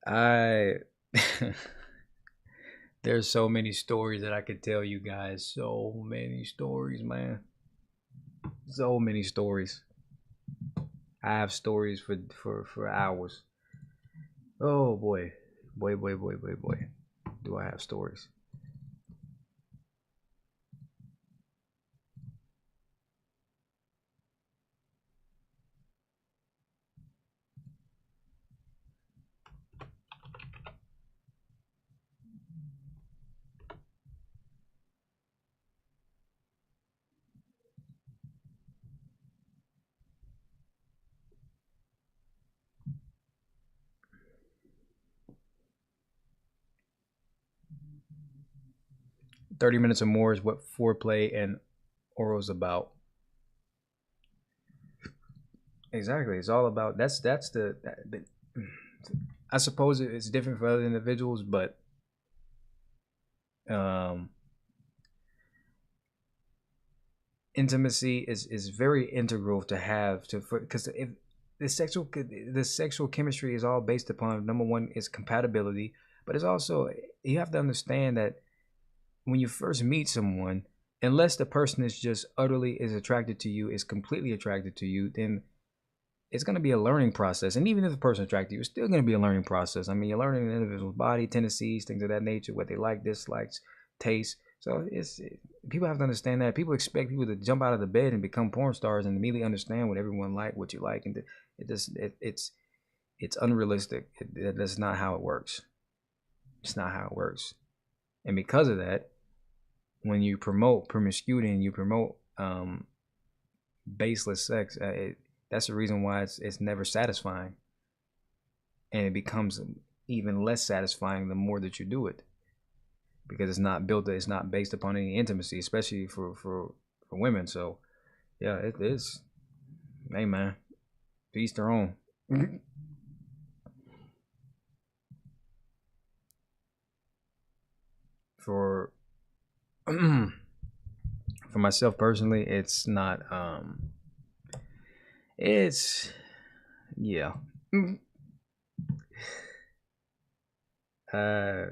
I There's so many stories that I could tell you guys. So many stories, man. So many stories. I have stories for hours. Oh boy. Boy. Do I have stories? "30 minutes or more" is what foreplay and oral is about. Exactly. It's all about I suppose it's different for other individuals, but um intimacy is very integral to have to, because if the sexual chemistry is all based upon, number one, is compatibility, but it's also, you have to understand that when you first meet someone, unless the person is just utterly is attracted to you, is completely attracted to you, then it's going to be a learning process. And even if the person is attracted to you, it's still going to be a learning process. I mean, you're learning an individual's body, tendencies, things of that nature, what they like, dislikes, taste. So people have to understand that. People expect people to jump out of the bed and become porn stars and immediately understand what everyone like, what you like, and it's unrealistic. That's not how it works. It's not how it works. And because of that, when you promote promiscuity and you promote baseless sex, that's the reason why it's never satisfying, and it becomes even less satisfying the more that you do it, because it's not based upon any intimacy, especially for women. So yeah, it is. Hey man, to each their own. For for myself personally, it's not it's yeah. uh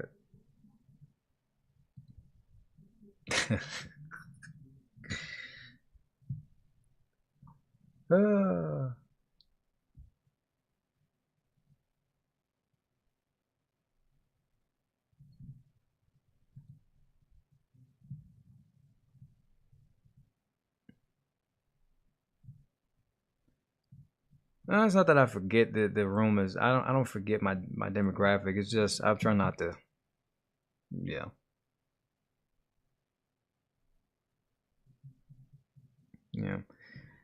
No, it's not that I forget the rumors. I don't forget my demographic. It's just I'm trying not to. Yeah. Yeah.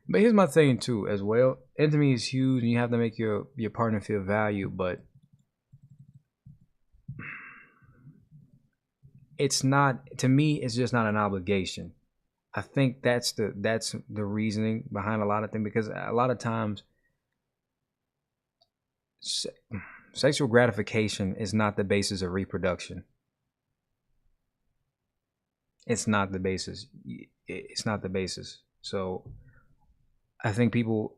But here's my thing too, as well. Intimacy is huge, and you have to make your partner feel valued. But it's not, to me. It's just not an obligation. I think that's the reasoning behind a lot of things, because a lot of times se- sexual gratification is not the basis of reproduction. It's not the basis. It's not the basis. So I think people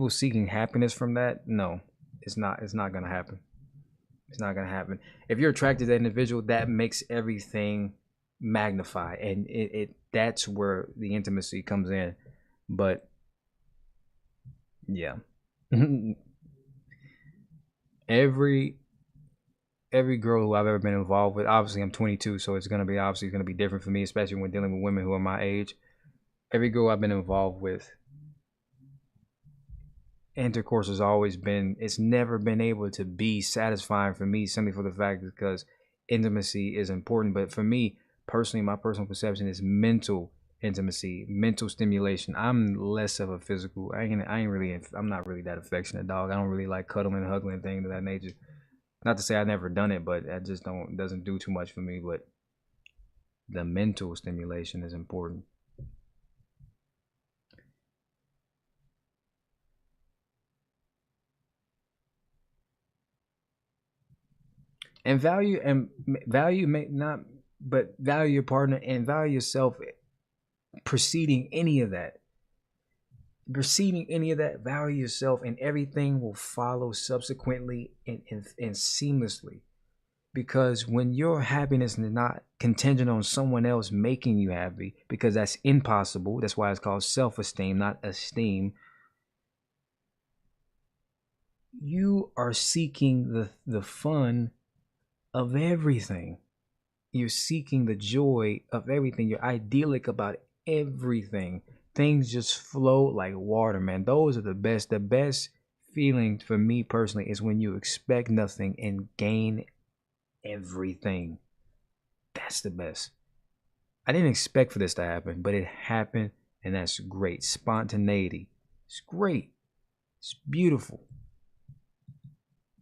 seeking happiness from that, no, it's not gonna happen. It's not gonna happen. If you're attracted to that individual, that makes everything magnify, and it that's where the intimacy comes in. But yeah, every every girl who I've ever been involved with, obviously I'm 22, so it's gonna be different for me, especially when dealing with women who are my age. Every girl I've been involved with, intercourse has always been, it's never been able to be satisfying for me, simply for the fact because intimacy is important. But for me personally, my personal perception is mental intimacy, mental stimulation. I'm less of a physical. I ain't really, I'm not really that affectionate, dog. I don't really like cuddling and hugging, things of that nature. Not to say I've never done it, but I just don't, doesn't do too much for me. But the mental stimulation is important. And value may not, but value your partner and value yourself preceding any of that. Preceding any of that, value yourself, and everything will follow subsequently and seamlessly. Because when your happiness is not contingent on someone else making you happy, because that's impossible, that's why it's called self-esteem, not esteem. You are seeking the fun of everything. You're seeking the joy of everything. You're idyllic about everything. Things just flow like water, man. Those are the best. The best feeling for me personally is when you expect nothing and gain everything. That's the best. I didn't expect for this to happen, but it happened, and that's great. Spontaneity. It's great. It's beautiful.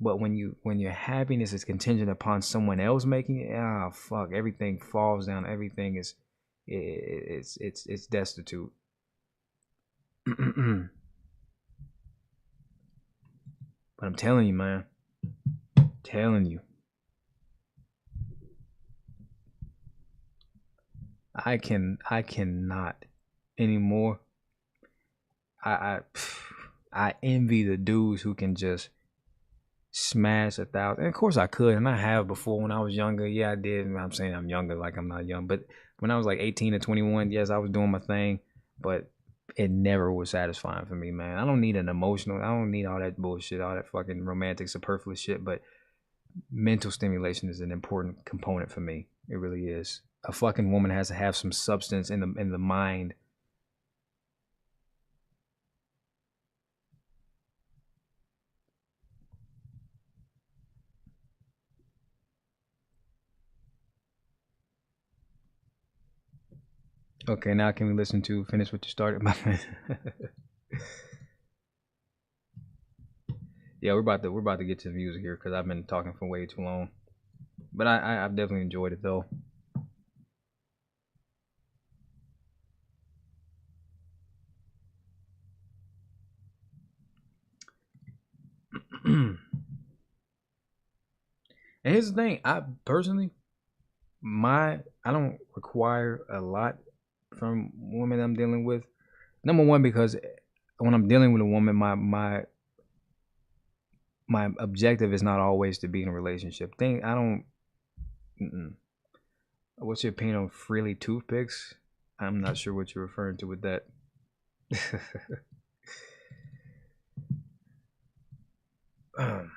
But when your happiness is contingent upon someone else making it, ah, fuck, everything falls down. Everything is, it's destitute. But I'm telling you, man, telling you, I cannot anymore. I I, I envy the dudes who can just smash 1,000. And of course I could, and I have before when I was younger. Yeah, I did. I'm saying I'm younger, like I'm not young, but when I was like 18 to 21, yes, I was doing my thing, but it never was satisfying for me, man. I don't need an emotional. I don't need all that bullshit, all that fucking romantic, superfluous shit. But mental stimulation is an important component for me. It really is. A fucking woman has to have some substance in the mind. Okay, now can we listen to finish what you started? Yeah, we're about to get to the music here because I've been talking for way too long. But I've definitely enjoyed it though. And here's the thing, I personally, I don't require a lot from women I'm dealing with. Number one, because when I'm dealing with a woman, my objective is not always to be in a relationship. Thing I don't. Mm-mm. What's your opinion on freely toothpicks? I'm not sure what you're referring to with that. um,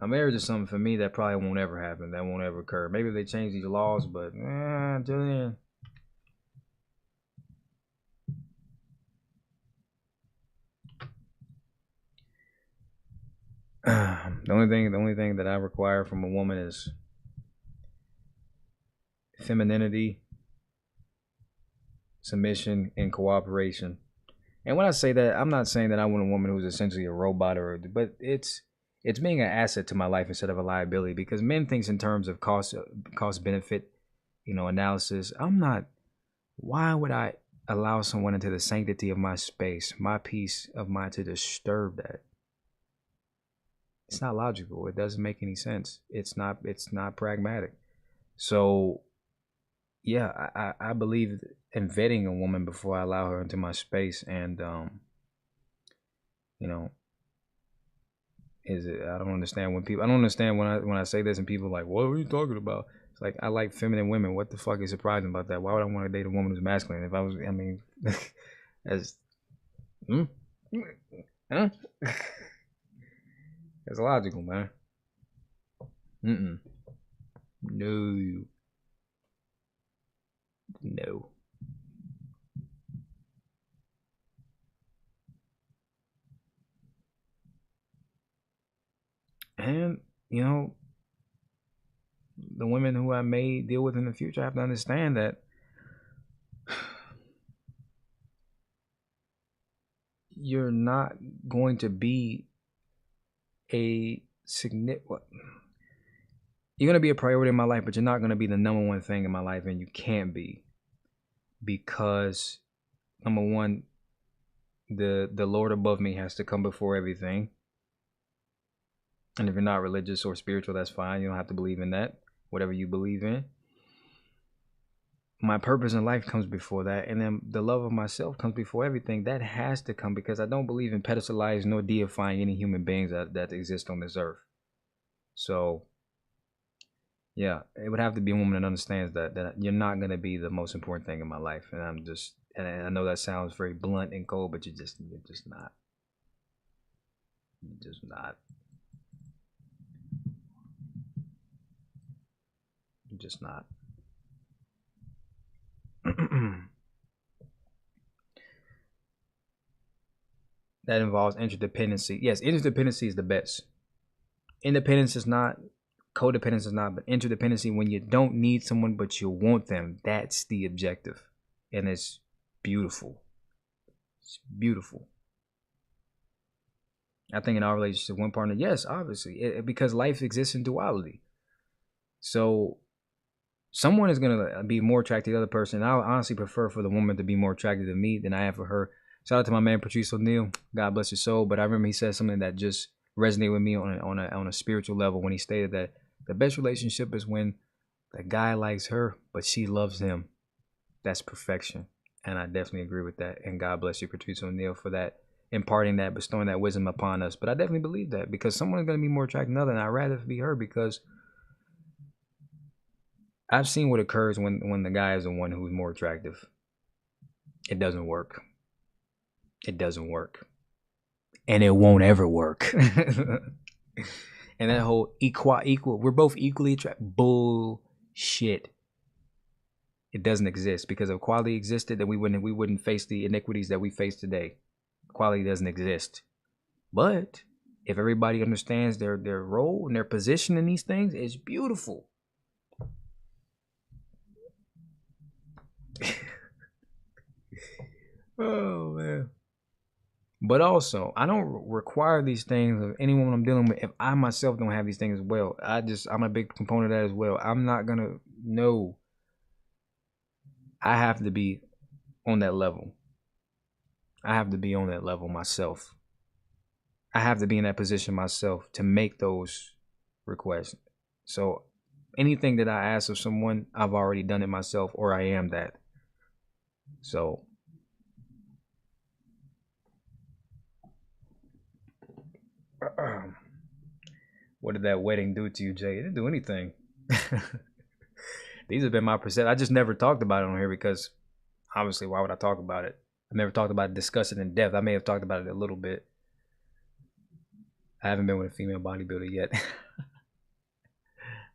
Now, marriage is something for me that probably won't ever happen. That won't ever occur. Maybe if they change these laws, but until then. The only thing that I require from a woman is femininity, submission, and cooperation. And when I say that, I'm not saying that I want a woman who's essentially a robot, but it's being an asset to my life instead of a liability. Because men thinks in terms of cost benefit, analysis. I'm not. Why would I allow someone into the sanctity of my space, my peace of mind, to disturb that? It's not logical. It doesn't make any sense. It's not pragmatic. So yeah, I believe in vetting a woman before I allow her into my space. And I don't understand when I say this and people are like, what are you talking about? It's like, I like feminine women. What the fuck is surprising about that? Why would I want to date a woman who's masculine? If I was, as huh? It's logical, man. No. And, the women who I may deal with in the future, I have to understand that you're not going to be you're going to be a priority in my life, but you're not going to be the number one thing in my life, and you can't be, because number one, the Lord above me has to come before everything. And if you're not religious or spiritual, that's fine. You don't have to believe in that, whatever you believe in. My purpose in life comes before that, and then the love of myself comes before everything. That has to come, because I don't believe in pedestalizing nor deifying any human beings that exist on this earth. So yeah, it would have to be a woman that understands that you're not going to be the most important thing in my life. And I know that sounds very blunt and cold, but you're just not. You're just not. You're just not. That involves interdependency. Yes, interdependency is the best. Independence is not, codependence is not, but interdependency, when you don't need someone but you want them, that's the objective. And it's beautiful. It's beautiful. I think in our relationship, one partner, yes, obviously, because life exists in duality. So someone is going to be more attracted to the other person. I honestly prefer for the woman to be more attracted to me than I am for her. Shout out to my man, Patrice O'Neal. God bless his soul. But I remember he said something that just resonated with me on a spiritual level, when he stated that the best relationship is when the guy likes her, but she loves him. That's perfection. And I definitely agree with that. And God bless you, Patrice O'Neal, for that, imparting that, bestowing that wisdom upon us. But I definitely believe that, because someone is going to be more attracted than another, and I'd rather be her, because I've seen what occurs when the guy is the one who's more attractive. It doesn't work. It doesn't work. And it won't ever work. And that whole equal, we're both equally attracted, bullshit. It doesn't exist, because if equality existed, then we wouldn't face the iniquities that we face today. Equality doesn't exist. But if everybody understands their role and their position in these things, it's beautiful. Oh man. But also, I don't require these things of anyone I'm dealing with if I myself don't have these things as well. I'm a big component of that as well. I'm not gonna know. I have to be on that level. I have to be on that level myself. I have to be in that position myself to make those requests. So anything that I ask of someone, I've already done it myself, or I am that. So what did that wedding do to you, Jay? It didn't do anything. These have been my perception. I just never talked about it on here, because obviously, why would I talk about it? I never talked about it, discuss it in depth. I may have talked about it a little bit. I haven't been with a female bodybuilder yet.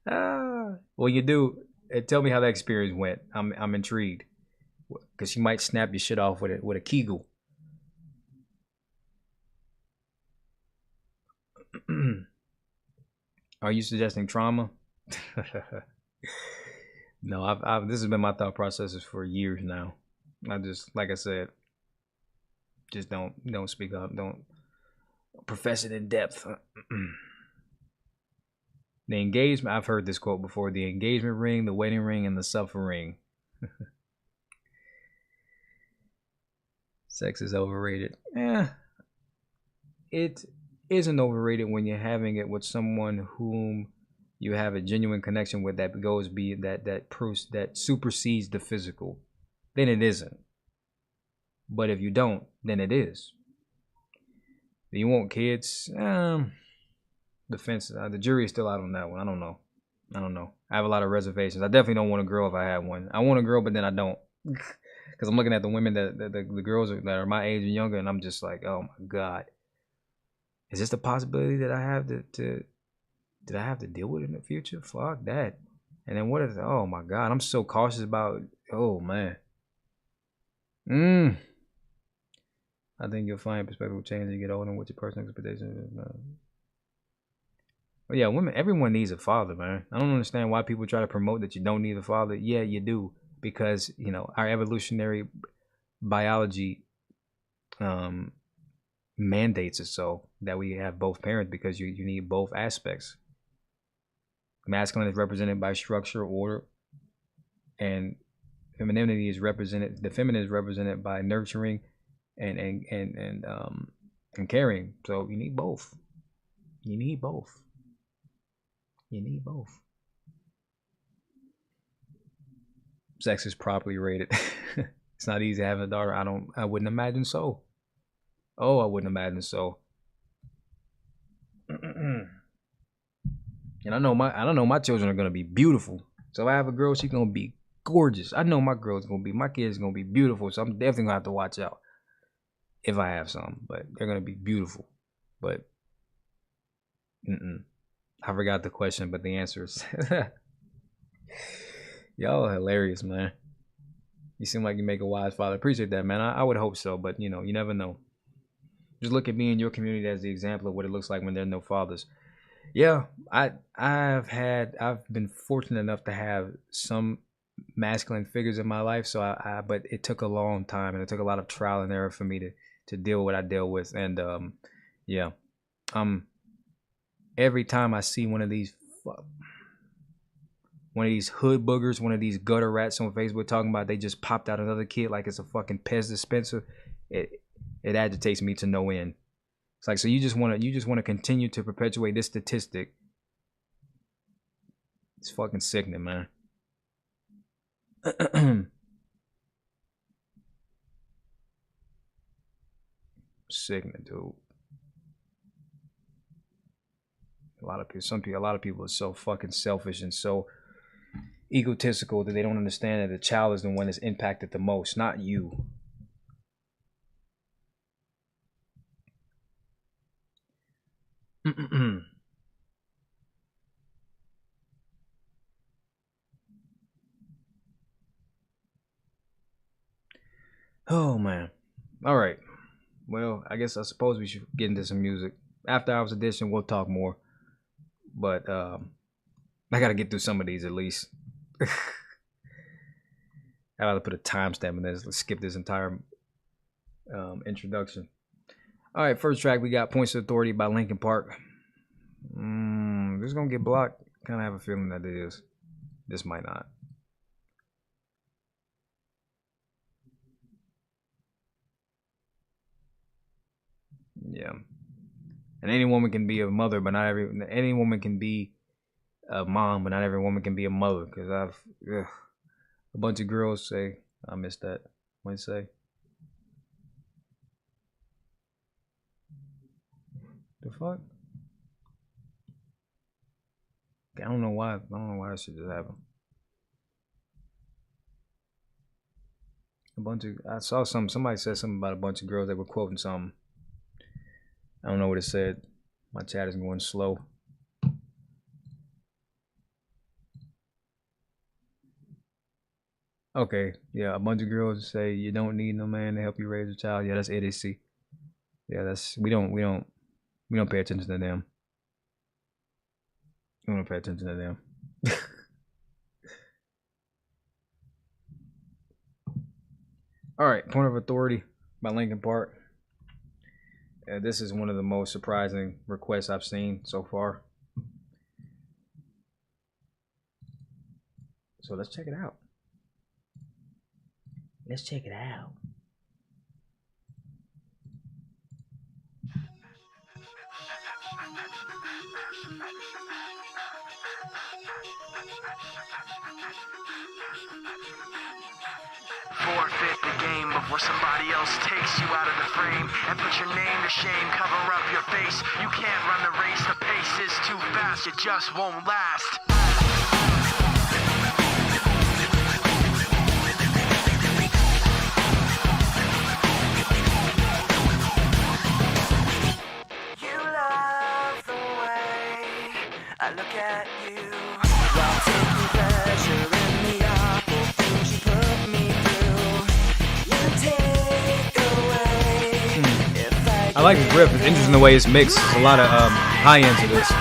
Well, you do. Tell me how that experience went. I'm intrigued because she might snap your shit off with a Kegel. Are you suggesting trauma? No, I've this has been my thought processes for years now. I just, like I said, just don't speak up, don't profess it in depth. The engagement, I've heard this quote before: the engagement ring, the wedding ring, and the suffering. Sex is overrated. It isn't overrated when you're having it with someone whom you have a genuine connection with that goes be that proves that supersedes the physical. Then it isn't. But if you don't, then it is. Do you want kids? The fence, the jury is still out on that one. I don't know. I have a lot of reservations. I definitely don't want a girl if I had one. I want a girl, but then I don't, because I'm looking at the women the girls that are my age and younger, and I'm just like, oh my god, is this the possibility that I have to did I have to deal with in the future? Fuck that. And then what is? Oh my god, I'm so cautious about. Oh man. I think you'll find perspective will change as you get older and what your personal expectations. But yeah, women, everyone needs a father, man. I don't understand why people try to promote that you don't need a father. Yeah, you do, because you know our evolutionary biology mandates it so that we have both parents, because you need both aspects. Masculine is represented by structure, order, and femininity is represented. The feminine is represented by nurturing and caring. So you need both. You need both. You need both. Sex is properly rated. It's not easy having a daughter. I wouldn't imagine so. Oh, I wouldn't imagine so. And I know my children are gonna be beautiful. So if I have a girl, she's gonna be gorgeous. I know my kids gonna be beautiful. So I'm definitely gonna have to watch out if I have some. But they're gonna be beautiful. But I forgot the question, but the answer is y'all are hilarious, man. You seem like you make a wise father. Appreciate that, man. I would hope so, but you know, you never know. Just look at me and your community as the example of what it looks like when there are no fathers. Yeah, I've been fortunate enough to have some masculine figures in my life. So but it took a long time and it took a lot of trial and error for me to deal with what I deal with. And yeah, every time I see one of these hood boogers, one of these gutter rats on Facebook talking about they just popped out another kid like it's a fucking Pez dispenser, it agitates me to no end. It's like, so you just want to continue to perpetuate this statistic. It's fucking sickening, man. Sickening, dude. A lot of people are so fucking selfish and so egotistical that they don't understand that the child is the one that's impacted the most, not you. Oh man. All right. Well, I suppose we should get into some music. After Hours Edition, we'll talk more. But I gotta get through some of these at least. I gotta put a timestamp in this. Let's skip this entire introduction. All right, first track we got "Points of Authority" by Linkin Park. This is gonna get blocked. Kind of have a feeling that it is. This might not. Yeah. And any woman can be a mother, but not any woman can be a mom, but not every woman can be a mother. Because a bunch of girls say, I missed that. What say? The fuck? I don't know why that shit just happened. I saw somebody said something about a bunch of girls that were quoting something. I don't know what it said. My chat is going slow. Okay, yeah, a bunch of girls say you don't need no man to help you raise a child. Yeah, that's idiocy. Yeah, that's we don't pay attention to them. We don't pay attention to them. All right, Point of Authority by Linkin Park. This is one of the most surprising requests I've seen so far. So let's check it out. Let's check it out. Forfeit the game before somebody else takes you out of the frame and put your name to shame, cover up your face. You can't run the race, the pace is too fast, it just won't last. You love the way I look at you while taking pleasure in the awful things you put me through. You take away if I like this riff. It's interesting the way it's mixed. There's a lot of high ends to this.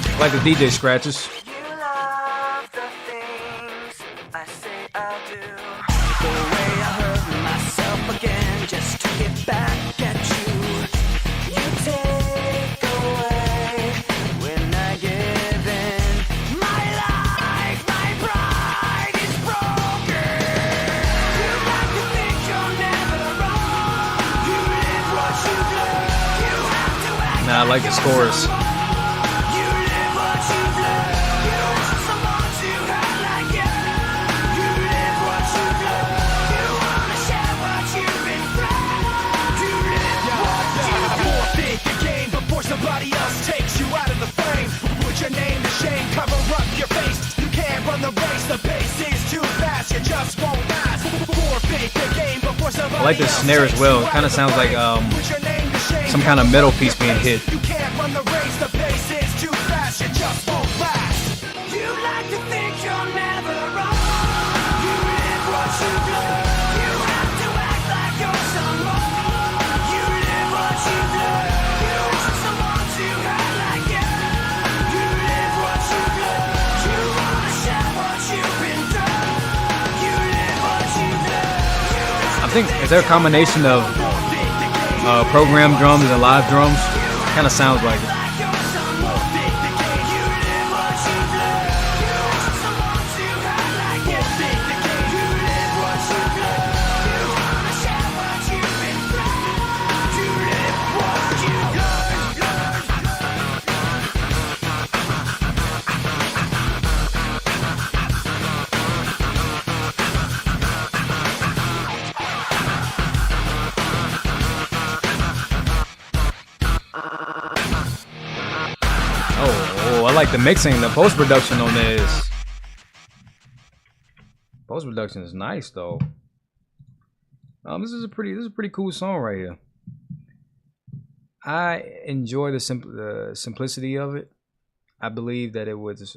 I like the DJ scratches. You love the things I say I'll do. The way I hurt myself again just to get back at you. You take away when I give in. My life, my pride is broken. You like to think you're never wrong. You live what you do. You have to act. Nah, I like the scores. Somebody else takes you out of the frame. Put your name to shame, cover up your face. You can't run the race, the pace is too fast, you just won't last. Forfeit the game before somebody I like this snare as well. It kind of sounds like some kind of metal piece being hit. You can't run the race, the pace is too fast, you just won't last. You like to think you're never wrong. You live what you do. You have to act like you're someone. You live what you do. I think is there a combination of programmed drums and live drums? Kind of sounds like it. I like the mixing, the post-production on this. Post-production is nice though. This is a pretty cool song right here. I enjoy the simplicity of it. I believe that it was it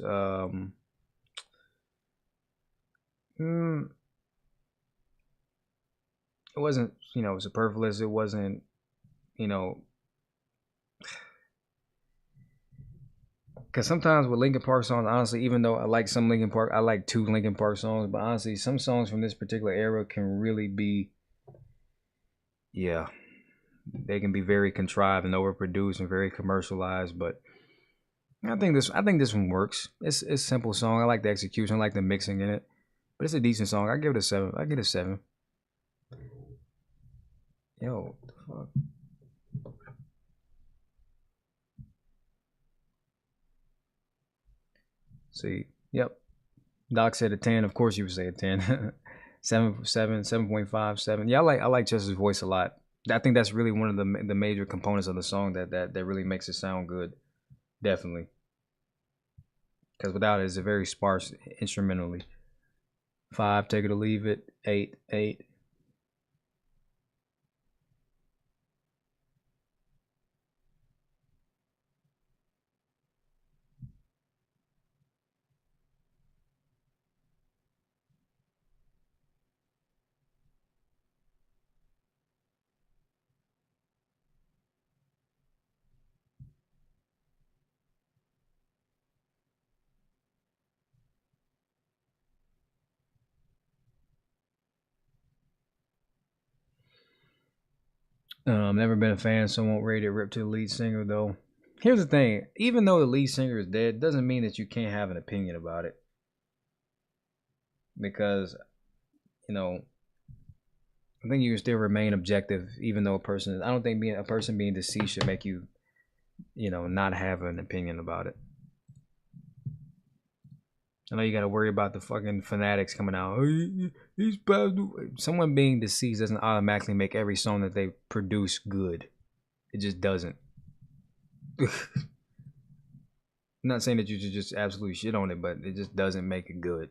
wasn't, superfluous. It wasn't, because sometimes with Linkin Park songs, honestly, even though I like some Linkin Park, I like 2 Linkin Park songs, but honestly, some songs from this particular era can really be, they can be very contrived and overproduced and very commercialized. But I think this one works. It's a simple song. I like the execution, I like the mixing in it, but it's a decent song. I give it a 7. I get a 7. Yo, what the fuck? See, yep. Doc said a 10. Of course you would say a 10. 7.5, 7. Yeah, I like Chester's voice a lot. I think that's really one of the major components of the song that really makes it sound good. Definitely. Because without it, it's a very sparse instrumentally. 5, take it or leave it. 8, 8. Never been a fan, so won't rate it. Rip to the lead singer, though. Here's the thing. Even though the lead singer is dead, doesn't mean that you can't have an opinion about it. Because, you know, I think you can still remain objective, even though a person... I don't think a person being deceased should make you, you know, not have an opinion about it. I know you got to worry about the fucking fanatics coming out. Oh, he's bad. Someone being deceased doesn't automatically make every song that they produce good. It just doesn't. I'm not saying that you should just absolutely shit on it, but it just doesn't make it good.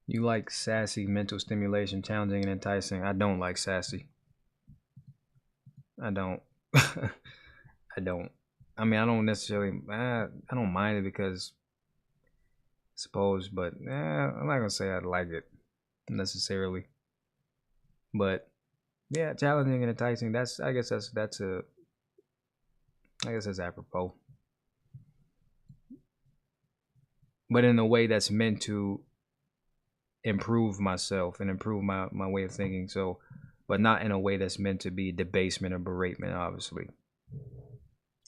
You like sassy, mental stimulation, challenging, and enticing. I don't like sassy. I don't. I don't. I mean, I don't necessarily. I don't mind it because, I suppose, but I'm not gonna say I like it necessarily. But yeah, challenging and enticing. I guess that's apropos. But in a way that's meant to improve myself and improve my way of thinking. So, but not in a way that's meant to be debasement or beratement, obviously.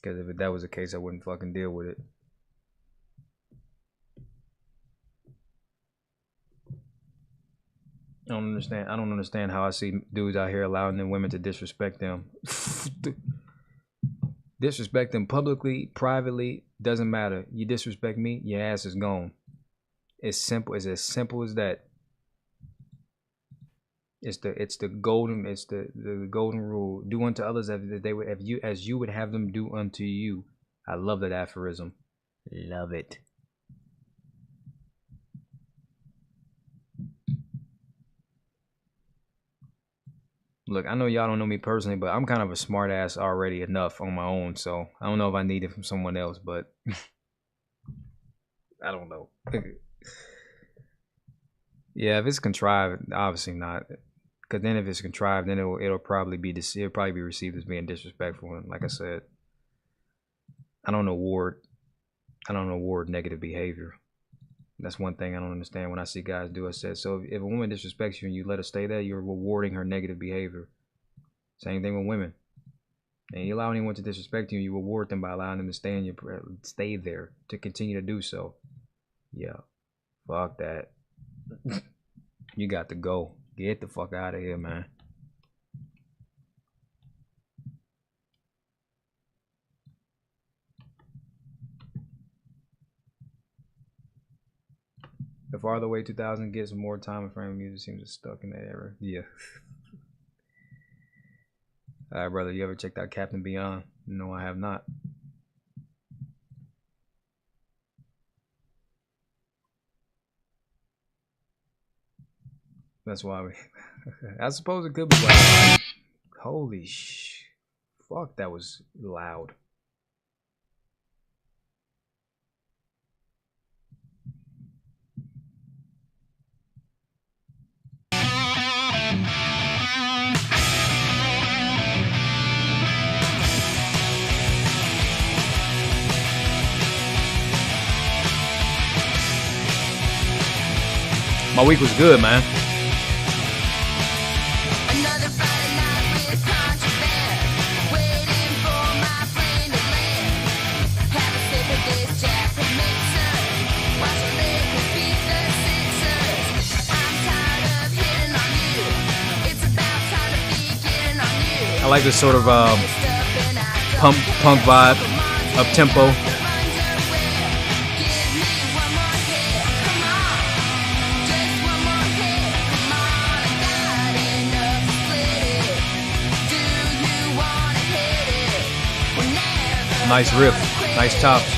Because if that was the case, I wouldn't fucking deal with it. I don't understand how I see dudes out here allowing them women to disrespect them. Disrespect them publicly, privately, doesn't matter. You disrespect me, your ass is gone. It's simple. It's as simple as that. It's the golden rule. Do unto others as you would have them do unto you. I love that aphorism. Love it. Look, I know y'all don't know me personally, but I'm kind of a smart ass already enough on my own, so I don't know if I need it from someone else, but I don't know. Yeah, if it's contrived, obviously not. Because then if it's contrived, then it'll probably be received as being disrespectful. And like I said, I don't award negative behavior. That's one thing I don't understand when I see guys do. I said, so if a woman disrespects you and you let her stay there, you're rewarding her negative behavior. Same thing with women. And you allow anyone to disrespect you, you reward them by allowing them to stay there to continue to do so. Yeah, fuck that. You got to go. Get the fuck out of here, man. The farther away 2000 gets, more time frame of music seems to stuck in that era. Yeah. Alright, brother, you ever checked out Captain Beyond? No, I have not. That's why I suppose it could be like, holy fuck, that was loud. My week was good, man. Another Friday night with contraband, waiting for my plane to land. Have a sip of this Japanese mixer, watch the Lakers beat the Sixers. I'm tired of hitting on you. It's about time to be getting on you. I like this sort of punk vibe, up tempo. Nice riff, nice chops.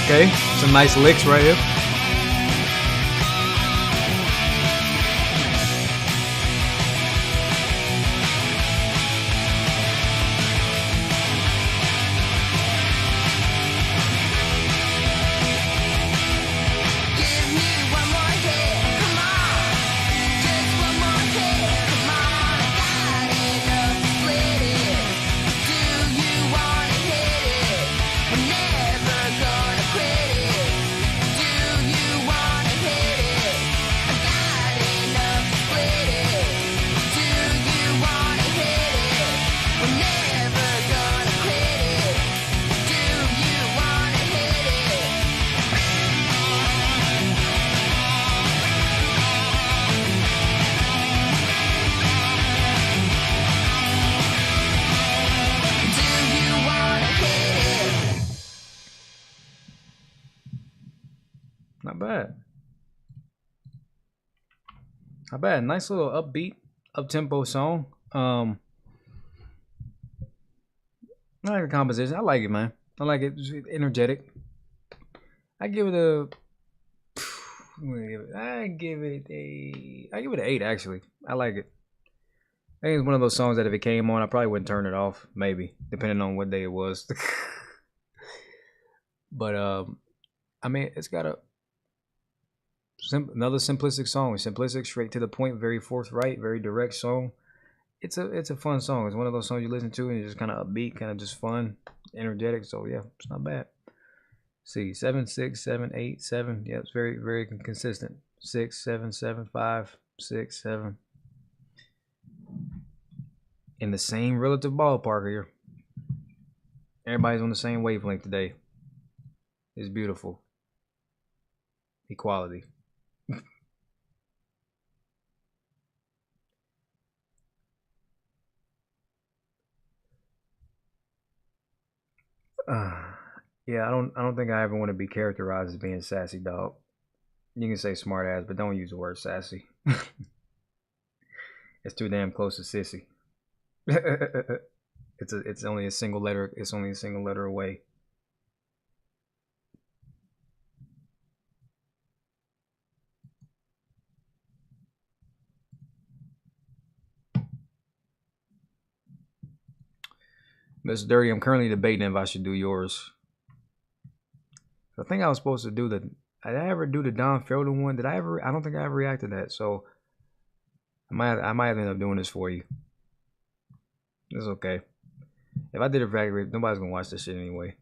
Okay, some nice licks right here. Not bad. Not bad. Nice little upbeat, up-tempo song. I like the composition. I like it, man. I like it. It's energetic. I give it a. I give it an 8. Actually, I like it. I think it's one of those songs that if it came on, I probably wouldn't turn it off. Maybe, depending on what day it was. But I mean, it's got another simplistic song. Simplistic, straight to the point, very forthright, very direct song. It's a fun song. It's one of those songs you listen to and it's just kind of upbeat, kind of just fun, energetic. So yeah, it's not bad. See, 7, 6, 7, 8, 7. Yeah, it's very, very consistent. 6, 7, 7, 5, 6, 7. In the same relative ballpark here. Everybody's on the same wavelength today. It's beautiful. Equality. Yeah, I don't think I ever want to be characterized as being sassy, dog. You can say smart ass, but don't use the word sassy. It's too damn close to sissy. It's only a single letter. It's only a single letter away. Mr. Dirty, I'm currently debating if I should do yours. I think I was supposed to do did I ever do the Don Felder one? Did I ever? I don't think I ever reacted to that. So I might end up doing this for you. It's okay. If I did a react, nobody's gonna watch this shit anyway.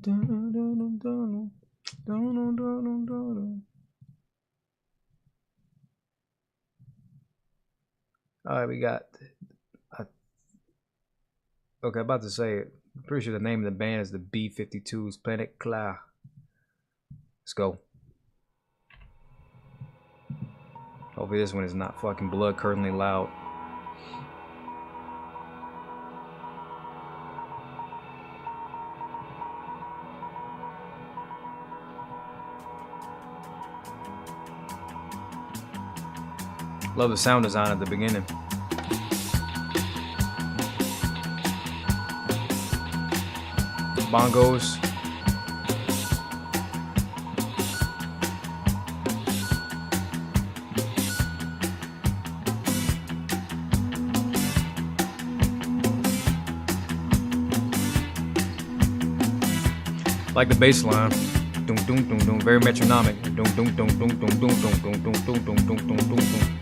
All right, we got. Okay, about to say it. I'm pretty sure the name of the band is the B-52s, Planet Claw. Let's go. Hopefully this one is not fucking blood-curdling loud. Love the sound design at the beginning. Bongos. Like the bass line. Doom doom doom doom, very metronomic. Doom doom doom doom doom doom doom doom doom doom doom doom doom doom doom.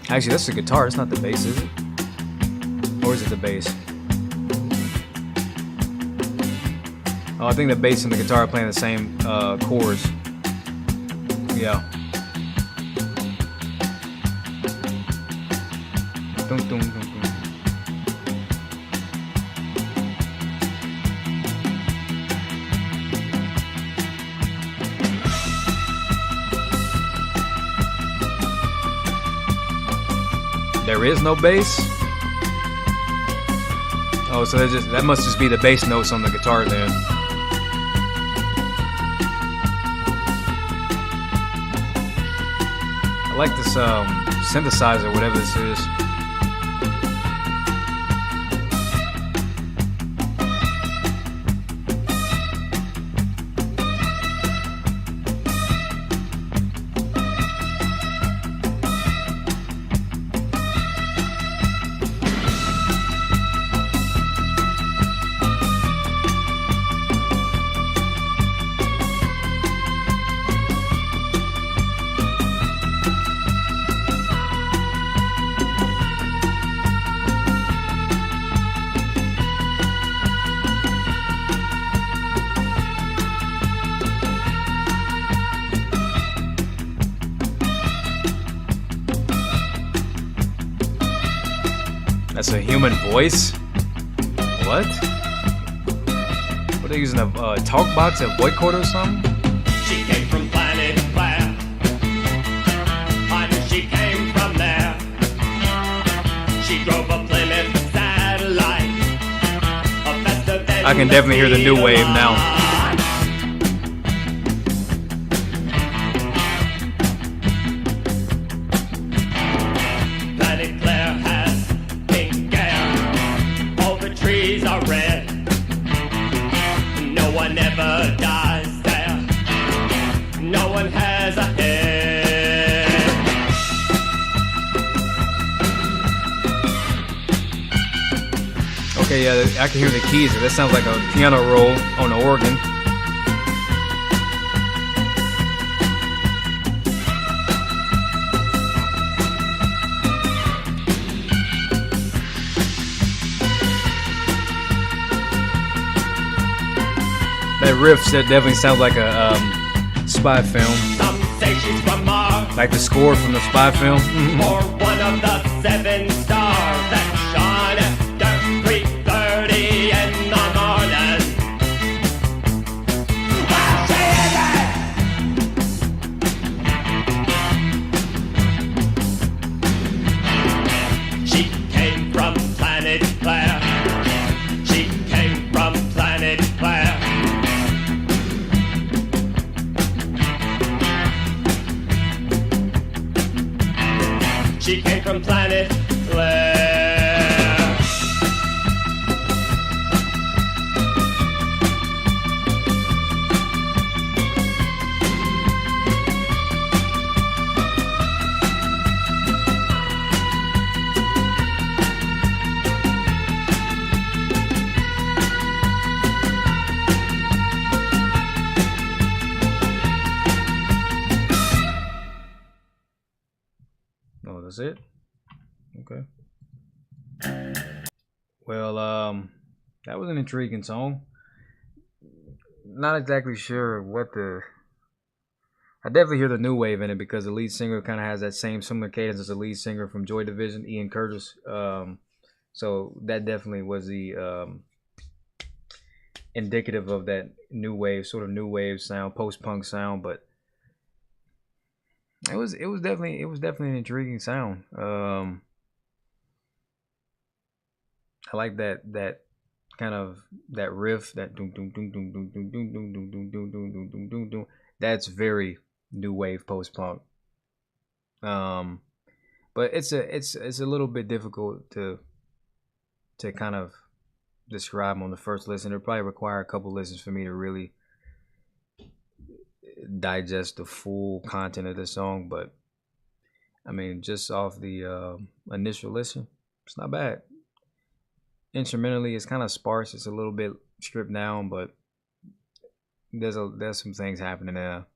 Actually, that's the guitar, it's not the bass, is it? Or is it the bass? Oh, I think the bass and the guitar are playing the same chords. Yeah. Dun, dun, dun, dun. There is no bass? Oh, so that must just be the bass notes on the guitar then. I like this synthesizer, whatever this is. That's a human voice? What? What are they using, a talk box, a voicerecorder or something? She came from Planet Claire. I knew she came from there. She drove a Plymouth Satellite. I can definitely hear the new wave now. Planet Claire has pink hair. All the trees are red. No one ever dies there. No one has a head. Okay, yeah, I can hear the keys. That sounds like a piano roll on an organ. That riff definitely sounds like a spy film. Some say she's from Mars. Like the score from the spy film. Or one of the 7 stars that shine after 3:30 in the morning. Well, she came from Planet Claire. She came from Planet Claire. She came from Planet Claire. Oh, that's it? Okay. Well, that was an intriguing song. not exactly sure what the. I definitely hear the new wave in it because the lead singer kind of has that same similar cadence as the lead singer from Joy Division, Ian Curtis. So that definitely was the indicative of that new wave, sort of new wave sound, post punk sound. But it was definitely an intriguing sound. I like that kind of that riff, that doom doom doom doom doom doom doom doom doom doom doom doom doom doom doom. That's very new wave post punk. But it's a little bit difficult to kind of describe on the first listen. It'll probably require a couple listens for me to really digest the full content of the song. But I mean, just off the initial listen, it's not bad. Instrumentally, it's kind of sparse. It's a little bit stripped down, but there's some things happening there.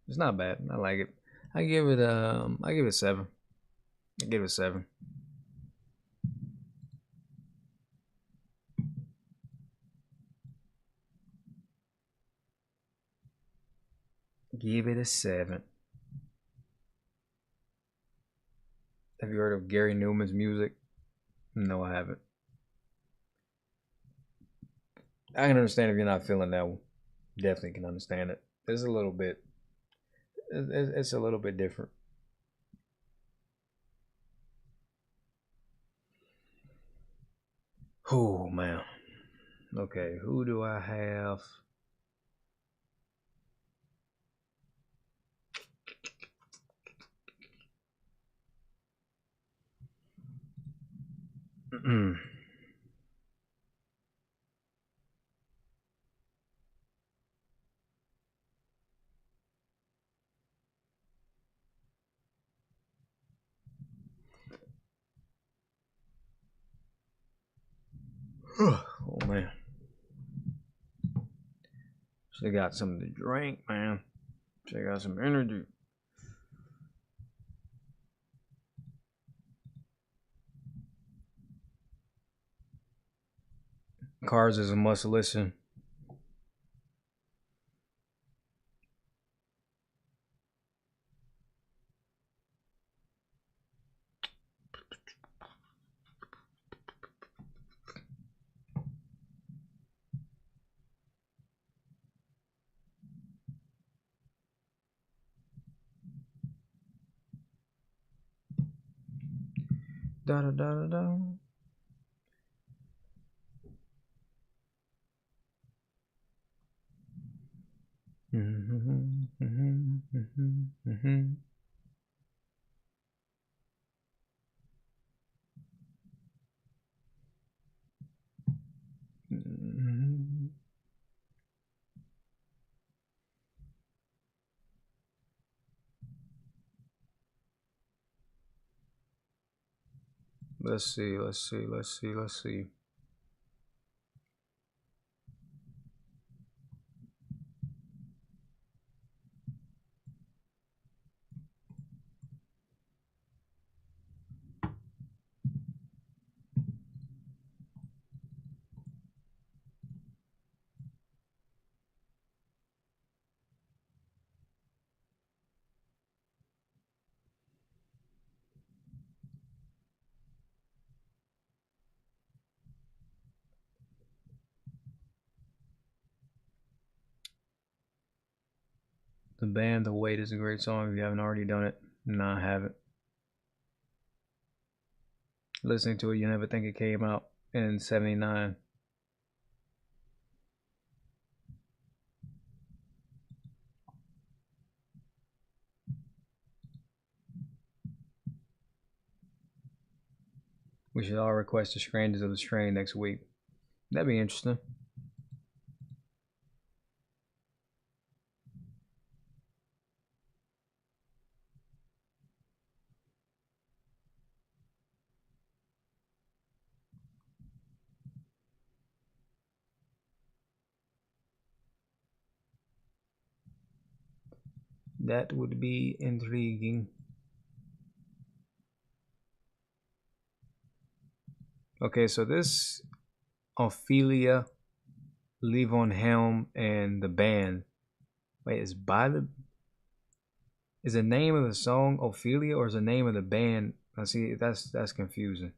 It's not bad. I like it. I give it a 7. I give it a 7. Give it a 7. Have you heard of Gary Newman's music? No, I haven't. I can understand if you're not feeling that one. Definitely can understand it. It's a little bit. It's a little bit different. Oh man. Okay, who do I have? Oh man. Should have got something to drink, man. Should have got some energy. Cars is a must listen. Da da da da da. Let's see. The band The Wait is a great song if you haven't already done it. No, I haven't. Listening to it, you never think it came out in 79. We should all request the Strangers of the Strain next week. That'd be interesting. That would be intriguing. Okay, so this Ophelia Levon Helm and the band. Wait, is the name of the song Ophelia or is the name of the band? I see that's confusing.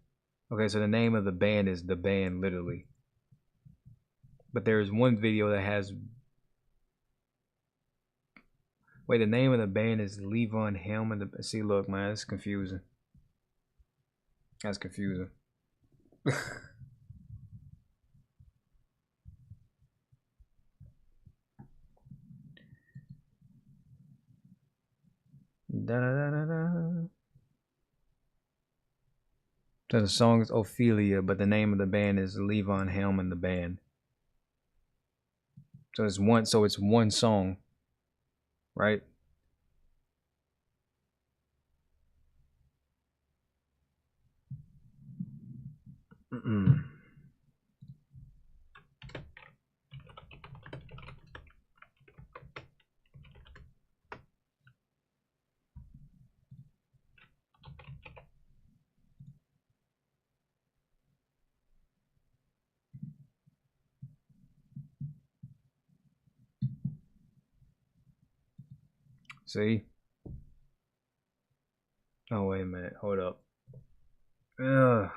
Okay, so the name of the band is the band literally. But there's one video that has. Wait, the name of the band is Levon Helm and the. See, look, man, it's confusing. That's confusing. Da, da, da, da. So the song is Ophelia, but the name of the band is Levon Helm and the band. So it's one song, right? See? Oh, wait a minute. Hold up. Ugh.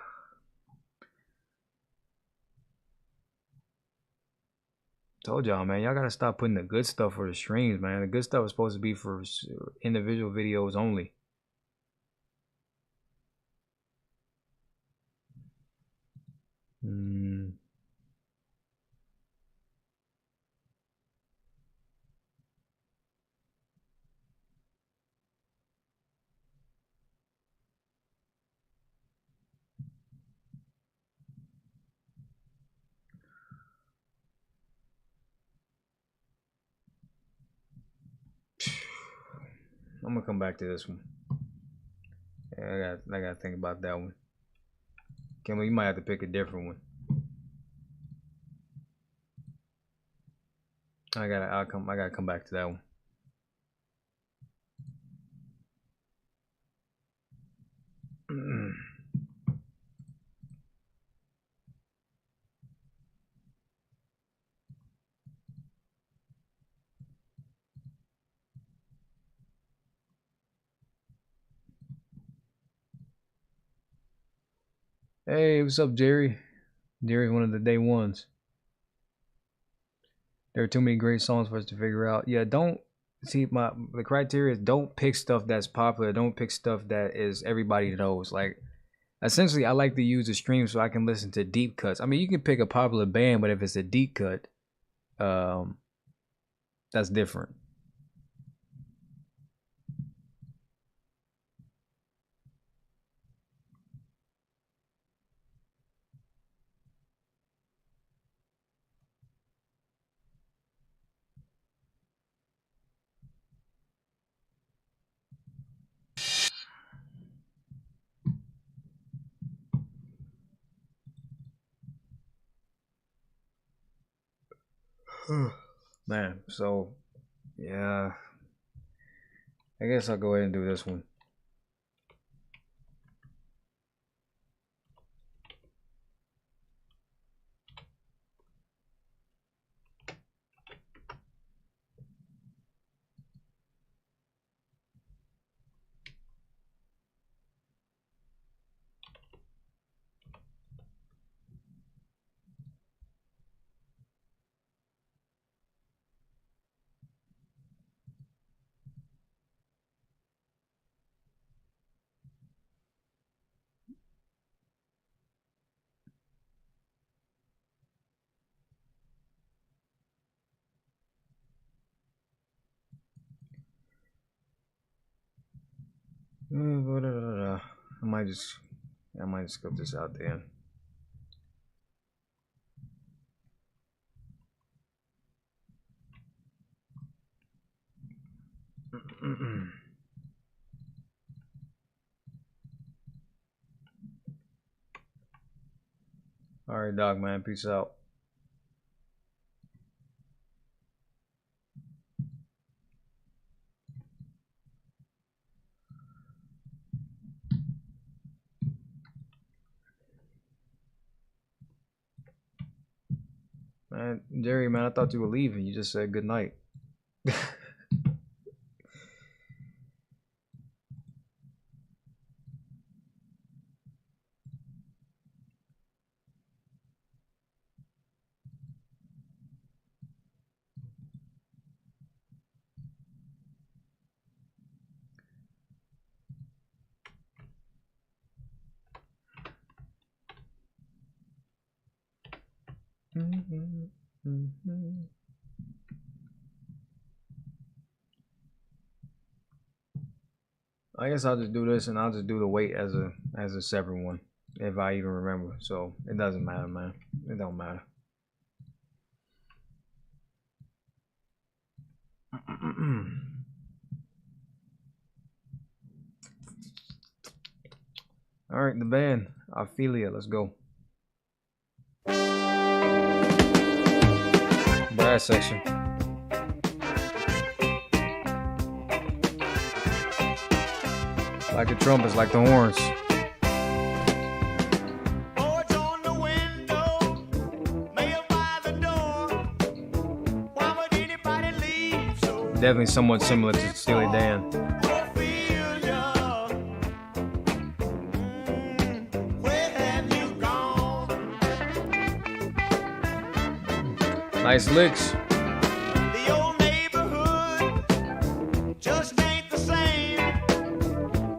Told y'all, man. Y'all gotta stop putting the good stuff for the streams, man. The good stuff is supposed to be for individual videos only. I'm gonna come back to this one. Yeah, I gotta think about that one. Kim, you might have to pick a different one. I gotta come back to that one. Hey, what's up, Jerry? Jerry's one of the day ones. There are too many great songs for us to figure out. Yeah, don't see the criteria is don't pick stuff that's popular. Don't pick stuff that is everybody knows. Like essentially, I like to use the stream so I can listen to deep cuts. I mean, you can pick a popular band, but if it's a deep cut, that's different. Man, so yeah, I guess I'll go ahead and do this one. I might just scope this out there. All right, dog, man. Peace out. Man, Jerry, man, I thought you were leaving. You just said good night. I guess I'll just do this, and I'll just do the weight as a separate one, if I even remember. So it doesn't matter, man. It don't matter. All right, the band, Ophelia. Let's go. Brass section. Like the trumpets, like the horns. Definitely somewhat similar to Steely Dan. Nice licks. The old neighborhood just ain't the same.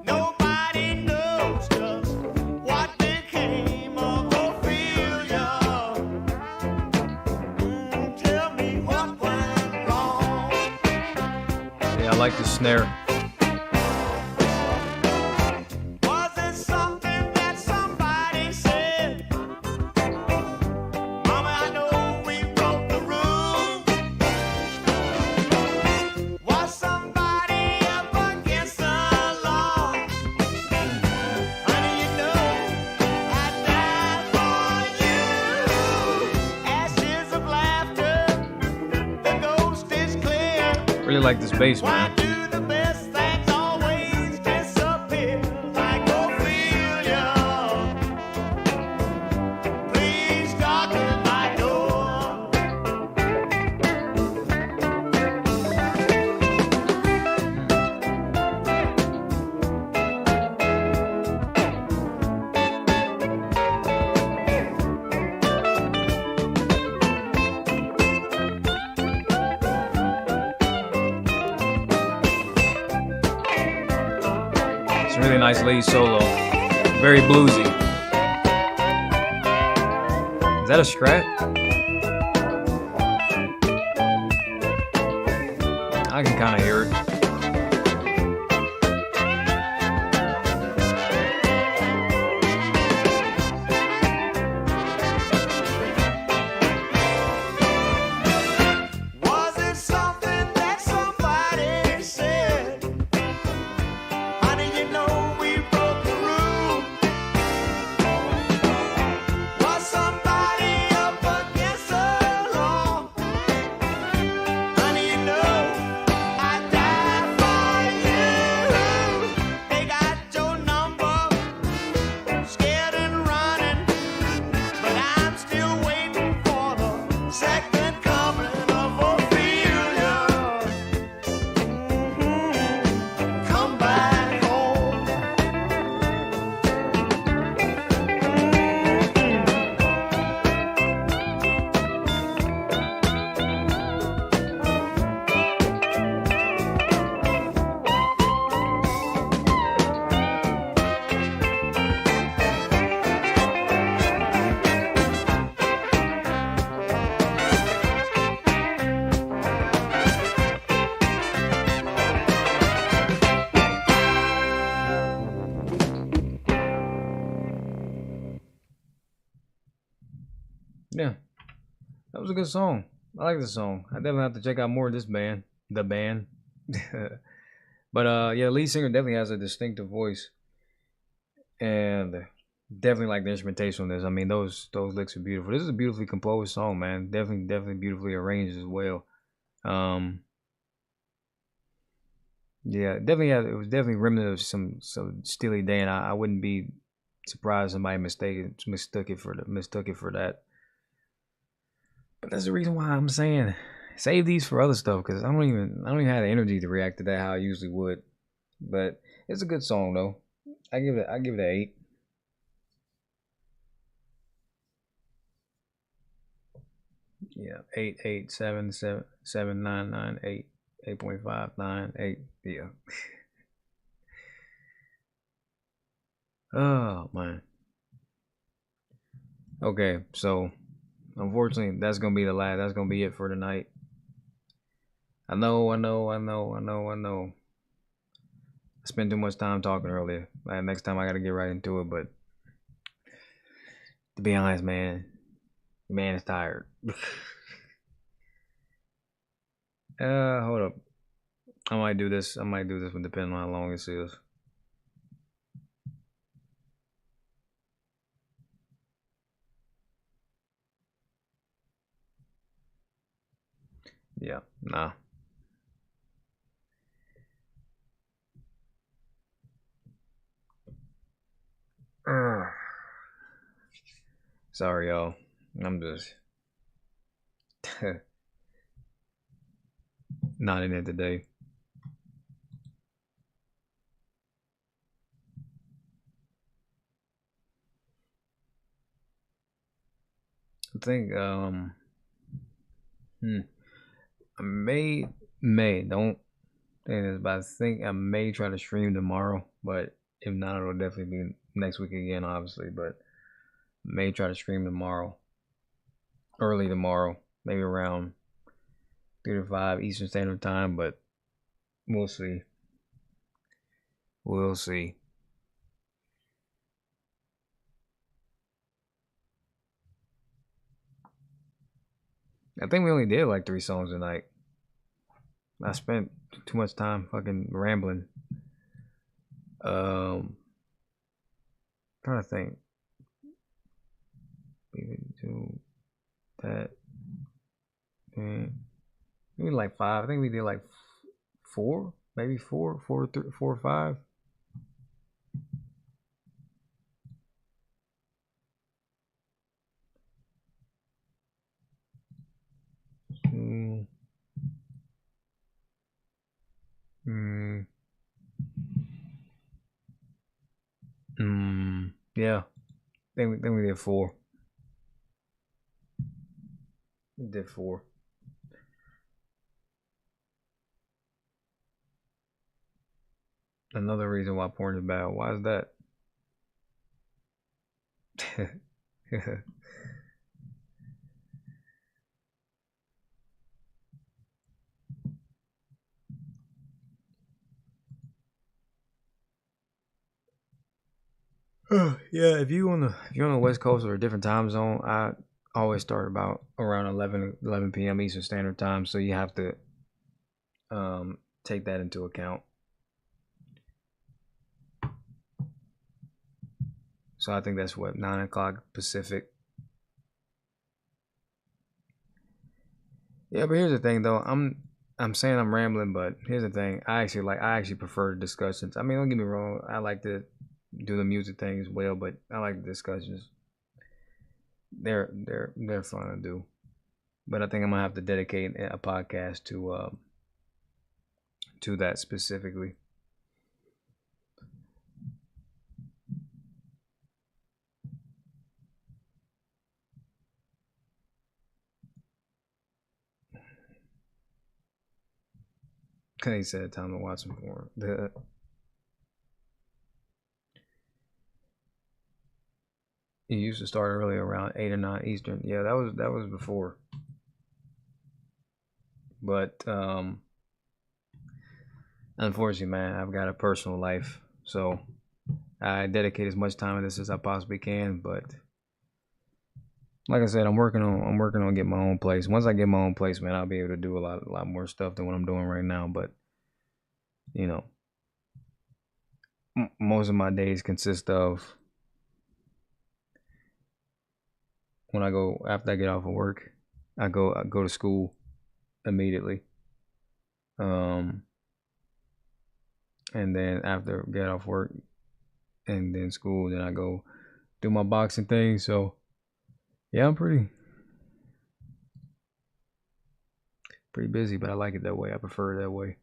Nobody knows just what became of Ophelia. Tell me what went wrong. Yeah, I like the snare. Was it something that somebody said? Mama, I know we broke the rule. Was somebody up against the law? Honey, you know I'd die for you. Ashes of laughter, the ghost is clear. Really like this bass, Why man. do the best things always disappear like Ophelia? Please darken my door. It's a really nice lead solo. Very bluesy. Is that a Strat? I can kind of hear it. Was it something that somebody said? Honey, you know we broke the rule. Was somebody up against the law? Honey, you know I'd die for you. They got your number, scared and running, but I'm still waiting for the second coming of Ophelia. Come back home. Yeah, that was a good song. I like this song. I definitely have to check out more of this band, the band. But yeah, lead singer definitely has a distinctive voice, and definitely like the instrumentation on this. I mean, those licks are beautiful. This is a beautifully composed song, man. Definitely beautifully arranged as well. Yeah, definitely it was definitely remnant of some Steely Dan. I wouldn't be surprised somebody mistook it for that. But that's the reason why I'm saying save these for other stuff, because I don't even have the energy to react to that how I usually would. But it's a good song though. I give it an 8. Yeah, 8, 8, 7, 7, 7, 9, 9, 8, 8.5, 9, 8. Yeah. Oh man. Okay, so unfortunately that's gonna be the last. That's gonna be it for tonight. I know. I spent too much time talking earlier. Next time I gotta get right into it, but to be honest, man is tired. Hold up. I might do this one depending on how long this is. Yeah, nah. Sorry, y'all. I'm just not in it today. I think I may don't think this, but I think I may try to stream tomorrow. But if not, it'll definitely be next week again, obviously. But may try to stream tomorrow, early tomorrow, maybe around 3 to 5 Eastern Standard Time. But we'll see. We'll see. I think we only did like 3 songs tonight. I spent too much time fucking rambling. Trying to think. Maybe do that. Maybe like 5. I think we did like 4, maybe 4, 4, 3, 4 or 5. Yeah. Then we did 4. We did 4. Another reason why porn is bad. Why is that? Yeah, if you're on the West Coast or a different time zone, I always start about around 11 p.m. Eastern Standard Time, so you have to take that into account. So I think that's what 9 o'clock Pacific. Yeah, but here's the thing though. I'm saying I'm rambling, but here's the thing. I actually prefer discussions. I mean, don't get me wrong. I like to do the music thing as well, but I like the discussions. They're fun to do. But I think I'm gonna have to dedicate a podcast to that specifically. He said time to watch some porn. It used to start early around 8 or 9 Eastern. Yeah, that was before. But unfortunately, man, I've got a personal life, so I dedicate as much time to this as I possibly can. But like I said, I'm working on getting my own place. Once I get my own place, man, I'll be able to do a lot more stuff than what I'm doing right now. But you know, most of my days consist of when I go after I get off of work, I go to school immediately. And then after I get off work and then school, then I go do my boxing thing. So yeah, I'm pretty Pretty busy, but I like it that way. I prefer it that way.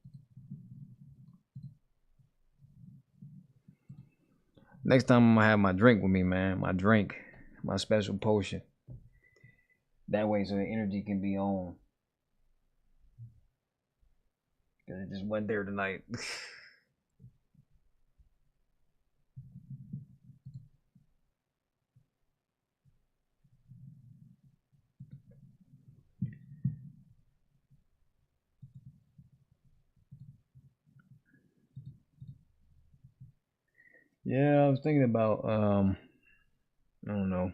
Next time I'm gonna have my drink with me, man. My drink, my special potion. That way, so the energy can be on. Cause it just wasn't there tonight. Yeah, I was thinking about I don't know.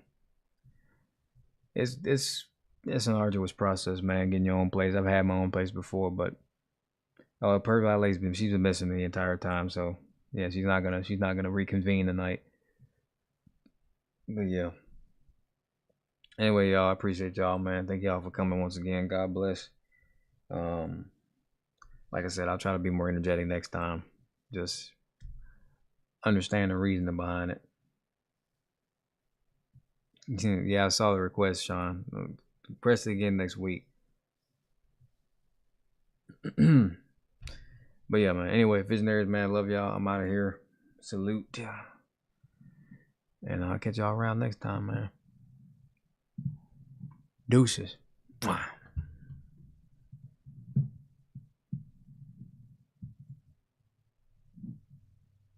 It's an arduous process, man, getting your own place. I've had my own place before, but Perfect she's been missing the entire time, so yeah, she's not gonna reconvene tonight. But yeah. Anyway, y'all, I appreciate y'all, man. Thank y'all for coming once again. God bless. Like I said, I'll try to be more energetic next time. Just understand the reasoning behind it. Yeah, I saw the request, Sean. Press it again next week. But yeah, man. Anyway, Visionaries, man, love y'all. I'm out of here. Salute. And I'll catch y'all around next time, man. Deuces. Mwah.